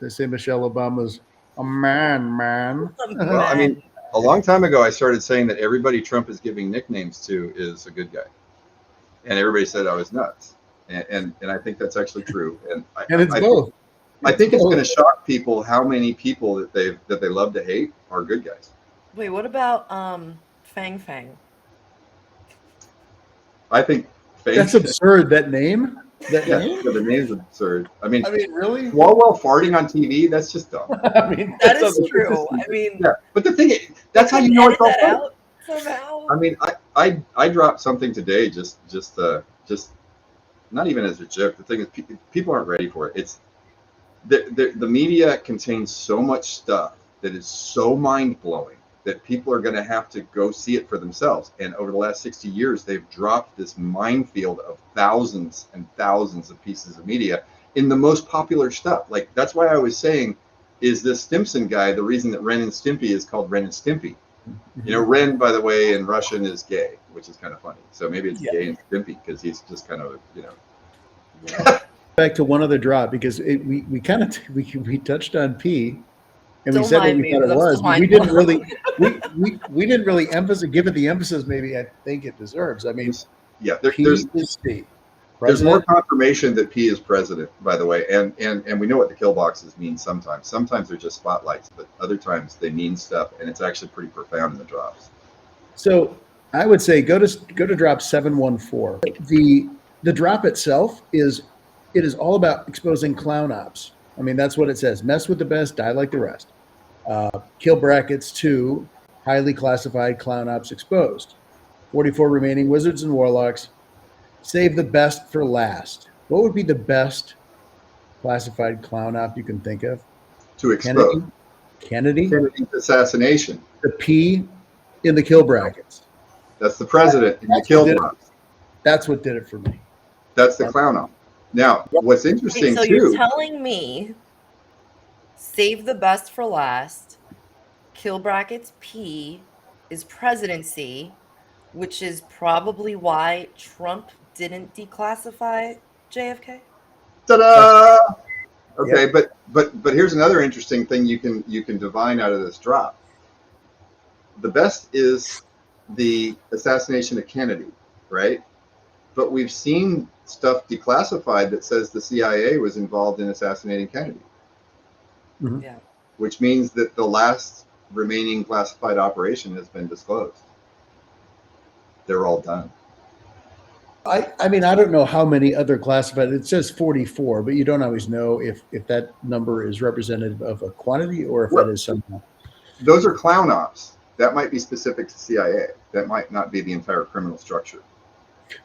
Speaker 2: say Michelle Obama's a man.
Speaker 3: Well, I mean, a long time ago, I started saying that everybody Trump is giving nicknames to is a good guy. And everybody said I was nuts, and I think that's actually true. And
Speaker 2: it's both.
Speaker 3: I think it's going to shock people how many people that they love to hate are good guys.
Speaker 1: Wait, what about Fang Fang?
Speaker 3: I think
Speaker 2: that's absurd. That name.
Speaker 3: name? Yeah, the name's absurd. I mean,
Speaker 2: really?
Speaker 3: Swalwell farting on TV? That's just dumb.
Speaker 2: I mean,
Speaker 1: that is true. I mean,
Speaker 3: yeah, but the thing is, that's how you know it's all funny.
Speaker 1: Somehow.
Speaker 3: I mean, I dropped something today, just not even as a joke. The thing is, people aren't ready for it. It's the media contains so much stuff that is so mind blowing that people are going to have to go see it for themselves. And over the last 60 years, they've dropped this minefield of thousands and thousands of pieces of media in the most popular stuff. Like, that's why I was saying, is this Stimson guy the reason that Ren and Stimpy is called Ren and Stimpy? You know, Ren, by the way, in Russian is gay, which is kind of funny. So maybe it's gay and Stimpy because he's just kind of,
Speaker 2: Back to one other drop, because we touched on P, and we said what we thought it was. But we didn't really we didn't really give it the emphasis maybe I think it deserves. I mean,
Speaker 3: yeah,
Speaker 2: there's P.
Speaker 3: There's more confirmation that P is president, by the way, and we know what the kill boxes mean sometimes. Sometimes they're just spotlights, but other times they mean stuff, and it's actually pretty profound in the drops.
Speaker 2: So I would say go to drop 714. The drop itself is all about exposing clown ops. I mean, that's what it says. Mess with the best, die like the rest. Kill brackets 2, highly classified clown ops exposed. 44 remaining wizards and warlocks. Save the best for last. What would be the best classified clown op you can think of?
Speaker 3: To expose.
Speaker 2: Kennedy's
Speaker 3: assassination.
Speaker 2: The P in the kill brackets.
Speaker 3: That's the president in the kill box.
Speaker 2: That's what did it for me.
Speaker 3: That's the clown op. Now, what's interesting
Speaker 1: so
Speaker 3: too.
Speaker 1: You're telling me save the best for last. Kill brackets P is presidency, which is probably why Trump didn't declassify JFK.
Speaker 3: Ta-da! Okay, yep. but here's another interesting thing you can divine out of this drop. The best is the assassination of Kennedy, right? But we've seen stuff declassified that says the CIA was involved in assassinating Kennedy.
Speaker 2: Mm-hmm.
Speaker 1: Yeah.
Speaker 3: Which means that the last remaining classified operation has been disclosed. They're all done.
Speaker 2: I mean, I don't know how many other classified, it says 44, but you don't always know if that number is representative of a quantity or if that is something.
Speaker 3: Those are clown ops. That might be specific to CIA. That might not be the entire criminal structure.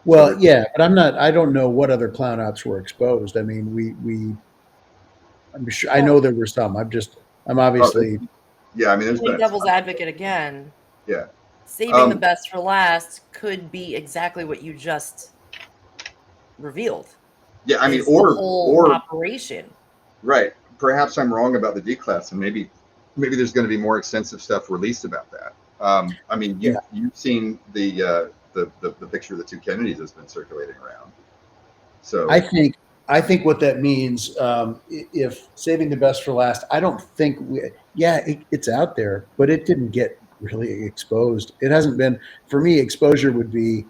Speaker 2: Well, yeah, but I don't know what other clown ops were exposed. I mean, I'm sure, I know there were some. I'm obviously.
Speaker 3: Yeah, I mean, there's been
Speaker 1: devil's advocate again.
Speaker 3: Yeah.
Speaker 1: Saving the best for last could be exactly what you just revealed.
Speaker 3: Yeah, I mean,
Speaker 1: or operation.
Speaker 3: Right, perhaps I'm wrong about the declass, and maybe there's going to be more extensive stuff released about that. I mean, you've seen the picture of the two Kennedys that's been circulating around. So
Speaker 2: I think what that means, if saving the best for last, I don't think it's out there, but it didn't get really exposed. It hasn't been, for me, exposure would be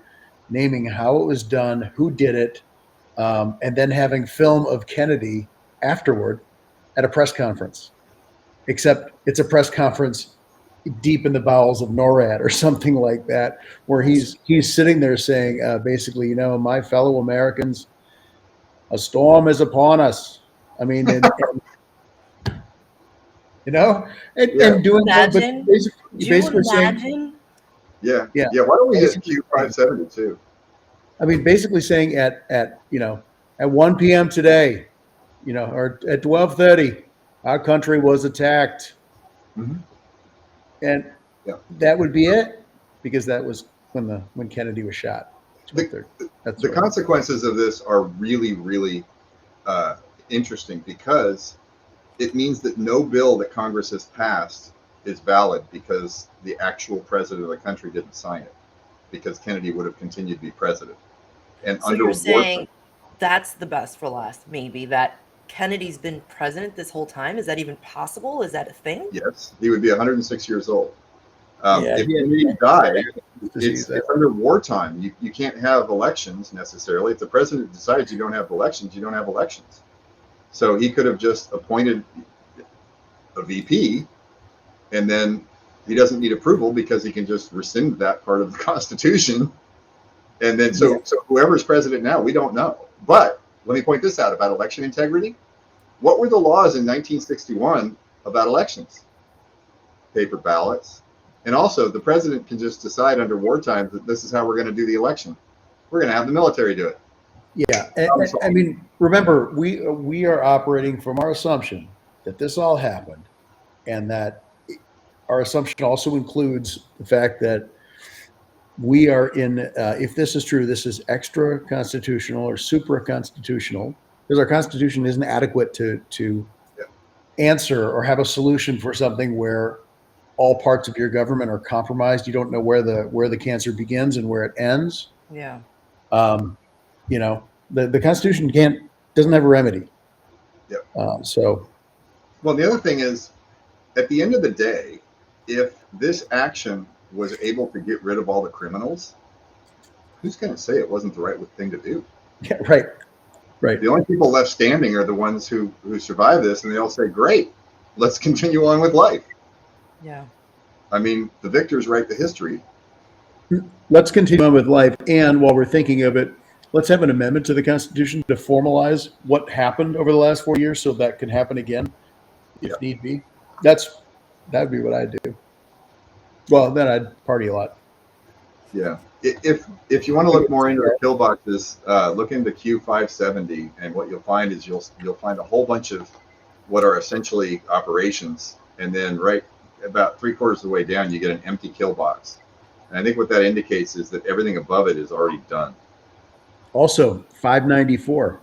Speaker 2: naming how it was done, who did it, and then having film of Kennedy afterward at a press conference, except it's a press conference deep in the bowels of NORAD or something like that, where he's sitting there saying, basically, my fellow Americans, a storm is upon us. I mean, and doing that, but
Speaker 1: Imagine?
Speaker 2: basically saying,
Speaker 1: Imagine?
Speaker 3: yeah. Why don't we hit Q 570 too?
Speaker 2: I mean, basically saying at 1 p.m. today, or at 12:30, our country was attacked, and that would be it, because that was when Kennedy was shot.
Speaker 3: The consequences of this are really, really interesting, because it means that no bill that Congress has passed is valid because the actual president of the country didn't sign it, because Kennedy would have continued to be president. And
Speaker 1: so you're saying that's the best for last, maybe, that Kennedy's been president this whole time? Is that even possible? Is that a thing?
Speaker 3: Yes, he would be 106 years old. If Kennedy died, it's under wartime. You can't have elections necessarily. If the president decides you don't have elections, you don't have elections. So he could have just appointed a VP, and then he doesn't need approval because he can just rescind that part of the Constitution. And then so whoever's president now, we don't know. But let me point this out about election integrity. What were the laws in 1961 about elections? Paper ballots. And also, the president can just decide under wartime that this is how we're going to do the election. We're going to have the military do it.
Speaker 2: Yeah, I mean, remember, we are operating from our assumption that this all happened, and that our assumption also includes the fact that we are in, if this is true, this is extra constitutional or supra constitutional, because our Constitution isn't adequate to answer or have a solution for something where all parts of your government are compromised. You don't know where the cancer begins and where it ends.
Speaker 1: Yeah.
Speaker 2: The Constitution doesn't have a remedy.
Speaker 3: Yep.
Speaker 2: Well,
Speaker 3: the other thing is, at the end of the day, if this action was able to get rid of all the criminals, who's going to say it wasn't the right thing to do?
Speaker 2: Yeah, right.
Speaker 3: The only people left standing are the ones who survive this, and they all say, "Great, let's continue on with life."
Speaker 1: Yeah.
Speaker 3: I mean, the victors write the history.
Speaker 2: Let's continue on with life, and while we're thinking of it, let's have an amendment to the Constitution to formalize what happened over the last 4 years, so that can happen again, if need be. That'd be what I'd do. Well, then I'd party a lot.
Speaker 3: Yeah. If you want to look more into the pillboxes, look into Q570, and what you'll find is you'll find a whole bunch of what are essentially operations, and then right about 3/4 of the way down, you get an empty kill box. And I think what that indicates is that everything above it is already done.
Speaker 2: Also, 594,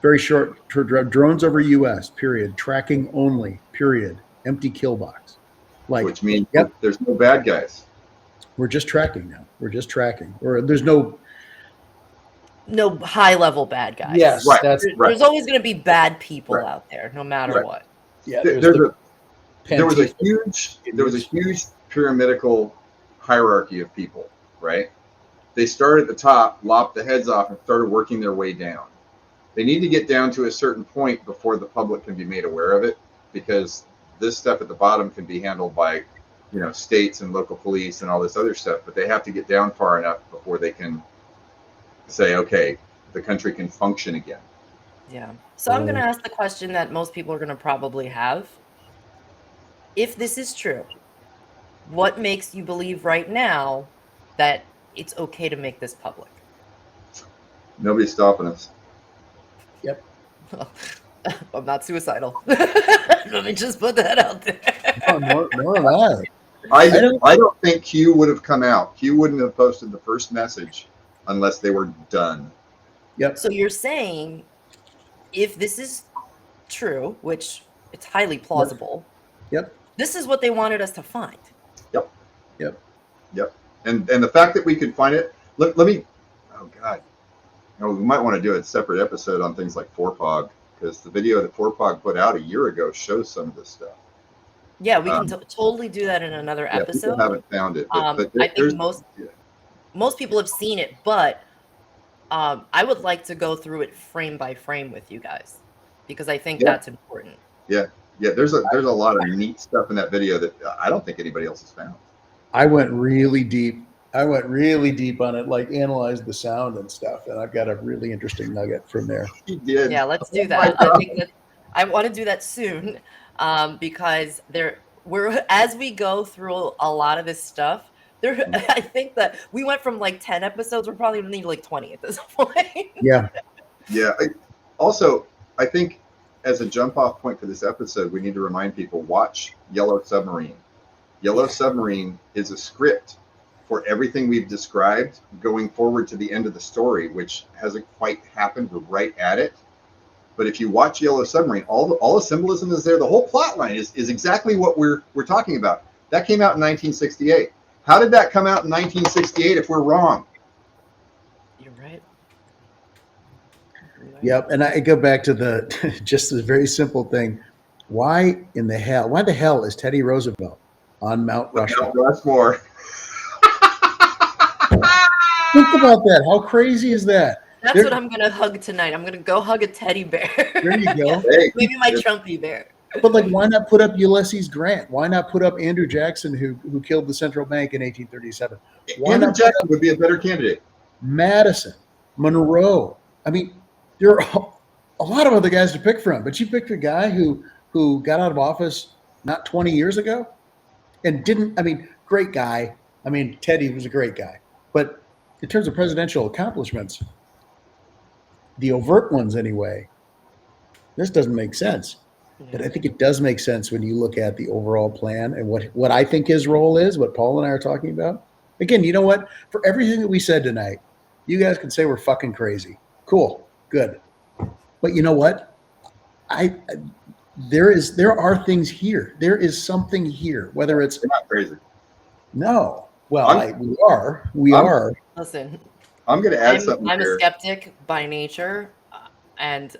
Speaker 2: very short, drones over U.S., period, tracking only, period, empty kill box.
Speaker 3: Which means there's no bad guys.
Speaker 2: We're just tracking now. We're just tracking. Or there's no
Speaker 1: high-level bad guys.
Speaker 2: Yes,
Speaker 3: right.
Speaker 1: There's always going to be bad people out there, no matter what.
Speaker 2: Yeah,
Speaker 3: there was a huge pyramidical hierarchy of people, right? They started at the top, lopped the heads off, and started working their way down. They need to get down to a certain point before the public can be made aware of it, because this stuff at the bottom can be handled by, states and local police and all this other stuff, but they have to get down far enough before they can say, okay, the country can function again.
Speaker 1: Yeah. So I'm going to ask the question that most people are going to probably have. If this is true, what makes you believe right now that it's okay to make this public?
Speaker 3: Nobody's stopping us.
Speaker 2: Yep.
Speaker 1: I'm not suicidal. Let me just put that out there.
Speaker 2: Nor am I.
Speaker 3: I don't think Q would have come out. Q wouldn't have posted the first message unless they were done.
Speaker 2: Yep.
Speaker 1: So you're saying, if this is true, which it's highly plausible.
Speaker 2: Yep.
Speaker 1: This is what they wanted us to find.
Speaker 3: Yep.
Speaker 2: Yep.
Speaker 3: Yep. And the fact that we could find it, let me, oh God, we might want to do a separate episode on things like Forepog, because the video that Forepog put out a year ago shows some of this stuff.
Speaker 1: Yeah, we can totally do that in another episode.
Speaker 3: People haven't found it, but
Speaker 1: I think most people have seen it, but I would like to go through it frame by frame with you guys, because I think that's important.
Speaker 3: Yeah, there's a lot of neat stuff in that video that I don't think anybody else has found.
Speaker 2: I went really deep on it, like analyzed the sound and stuff, and I've got a really interesting nugget from there.
Speaker 3: He did.
Speaker 1: Yeah, let's do that. I think that I want to do that soon, because as we go through a lot of this stuff, I think that we went from like 10 episodes. We're probably gonna need like 20 at this point.
Speaker 2: Yeah.
Speaker 3: I think as a jump off point for this episode, we need to remind people, watch Yellow Submarine. Yellow Submarine is a script for everything we've described going forward to the end of the story, which hasn't quite happened. We're right at it. But if you watch Yellow Submarine, all the symbolism is there. The whole plot line is exactly what we're talking about. That came out in 1968. How did that come out in 1968 if we're wrong?
Speaker 1: You're right.
Speaker 2: Yep. And I go back to just a very simple thing. Why the hell is Teddy Roosevelt on Mount Rushmore?
Speaker 3: Mount Rushmore.
Speaker 2: Think about that. How crazy is that?
Speaker 1: That's what I'm going to hug tonight. I'm going to go hug a teddy bear.
Speaker 2: There you go.
Speaker 3: Hey,
Speaker 1: maybe my Trumpy bear.
Speaker 2: But like, why not put up Ulysses Grant? Why not put up Andrew Jackson, who killed the Central Bank in 1837? Why
Speaker 3: Andrew
Speaker 2: not
Speaker 3: Jackson would be a better candidate.
Speaker 2: Madison, Monroe? I mean, there are a lot of other guys to pick from, but you picked a guy who got out of office not 20 years ago and didn't. I mean, great guy. I mean, Teddy was a great guy, but in terms of presidential accomplishments, the overt ones anyway, this doesn't make sense. But I think it does make sense when you look at the overall plan and what I think his role is, what Paul and I are talking about. Again, you know what? For everything that we said tonight, you guys can say we're fucking crazy. Cool. Good. But you know what? There are things here. There is something here, whether it's
Speaker 3: We're not crazy.
Speaker 2: No. Well, we are.
Speaker 1: Listen,
Speaker 3: I'm going to add something
Speaker 1: I'm
Speaker 3: here.
Speaker 1: a skeptic by nature, and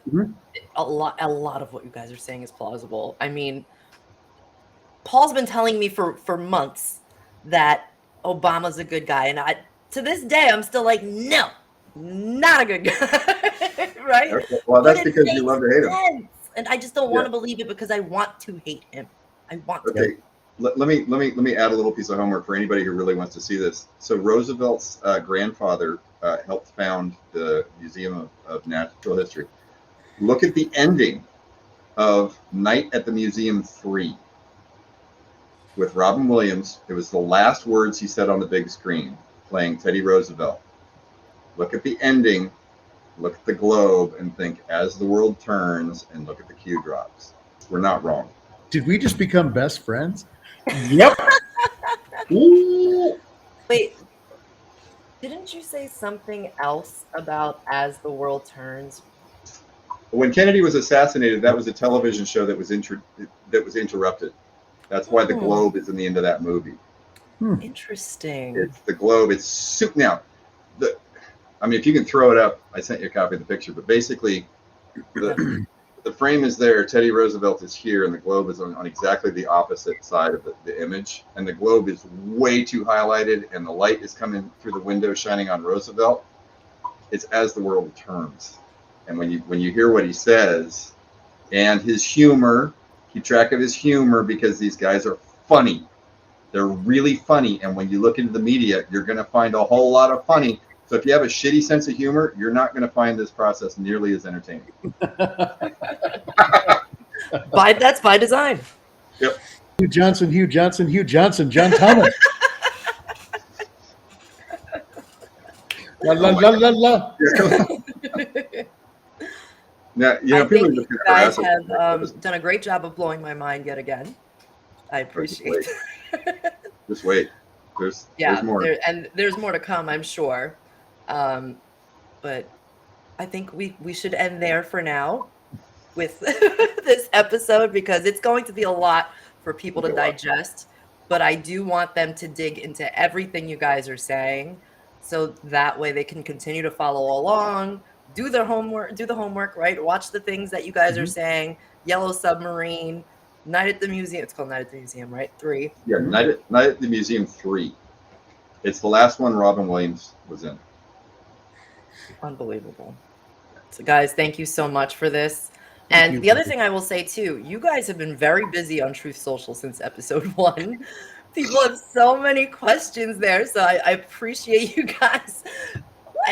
Speaker 1: a lot of what you guys are saying is plausible. I mean, Paul's been telling me for months that Obama's a good guy, and to this day I'm still like, no, not a good guy. Right?
Speaker 3: Well, that's because you love to hate him.
Speaker 1: And I just don't want to believe it because I want to hate him. I want to.
Speaker 3: Okay. Let me add a little piece of homework for anybody who really wants to see this. So Roosevelt's grandfather helped found the Museum of Natural History. Look at the ending of Night at the Museum 3 with Robin Williams. It was the last words he said on the big screen, playing Teddy Roosevelt. Look at the ending, look at the globe, and think, as the world turns, and look at the cue drops. We're not wrong.
Speaker 2: Did we just become best friends?
Speaker 3: Yep.
Speaker 1: Wait, didn't you say something else about as the world turns?
Speaker 3: When Kennedy was assassinated, that was a television show that was interrupted. That's why the globe is in the end of that movie.
Speaker 1: Interesting.
Speaker 3: It's the globe. It's now. I mean, if you can throw it up, I sent you a copy of the picture. But basically, the frame is there. Teddy Roosevelt is here, and the globe is on exactly the opposite side of the image. And the globe is way too highlighted, and the light is coming through the window, shining on Roosevelt. It's as the world turns. And when you hear what he says, and his humor, keep track of his humor, because these guys are funny. They're really funny. And when you look into the media, you're going to find a whole lot of funny. So if you have a shitty sense of humor, you're not going to find this process nearly as entertaining.
Speaker 1: That's by design.
Speaker 3: Yep.
Speaker 2: Hugh Johnson, John Thomas. La la la la la.
Speaker 3: Now,
Speaker 1: I think you guys have done a great job of blowing my mind yet again. I appreciate it.
Speaker 3: Just wait. There's more.
Speaker 1: There's more to come, I'm sure. But I think we should end there for now. with this episode because it's going to be a lot for people to digest. But I do want them to dig into everything you guys are saying, so that way they can continue to follow along, do the homework, right? Watch the things that you guys are saying. Yellow Submarine, Night at the Museum. It's called Night at the Museum, right? 3.
Speaker 3: Yeah, Night at the Museum 3. It's the last one Robin Williams was in.
Speaker 1: Unbelievable. So guys, thank you so much for this. And the other thing I will say too, you guys have been very busy on Truth Social since episode 1. People have so many questions there. So I appreciate you guys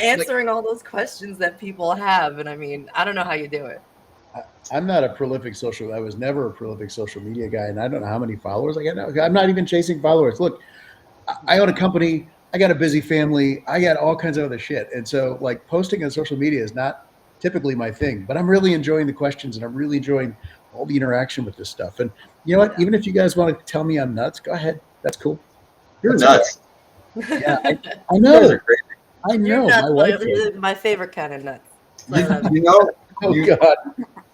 Speaker 1: answering all those questions that people have. And I mean, I don't know how you do it.
Speaker 2: I'm not a prolific I was never a prolific social media guy, and I don't know how many followers I got now. I'm not even chasing followers. Look, I own a company. I got a busy family. I got all kinds of other shit. And so like posting on social media is not typically my thing, but I'm really enjoying the questions and I'm really enjoying all the interaction with this stuff. And you know what? Even if you guys want to tell me I'm nuts, go ahead. That's cool.
Speaker 3: You're nuts.
Speaker 2: Yeah, I know. I know.
Speaker 1: My wife is my favorite kind of nuts.
Speaker 3: You know,
Speaker 2: oh God.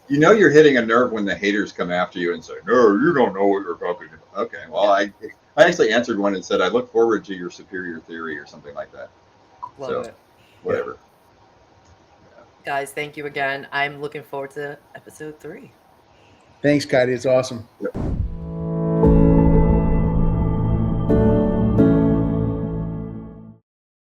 Speaker 3: You know you're hitting a nerve when the haters come after you and say, "No, you don't know what you're talking about." Okay, well, I actually answered one and said, "I look forward to your superior theory" or something like that.
Speaker 1: Love it.
Speaker 3: Whatever.
Speaker 1: Yeah. Guys, thank you again. I'm looking forward to episode 3.
Speaker 2: Thanks, Katie. It's awesome.
Speaker 3: Yep.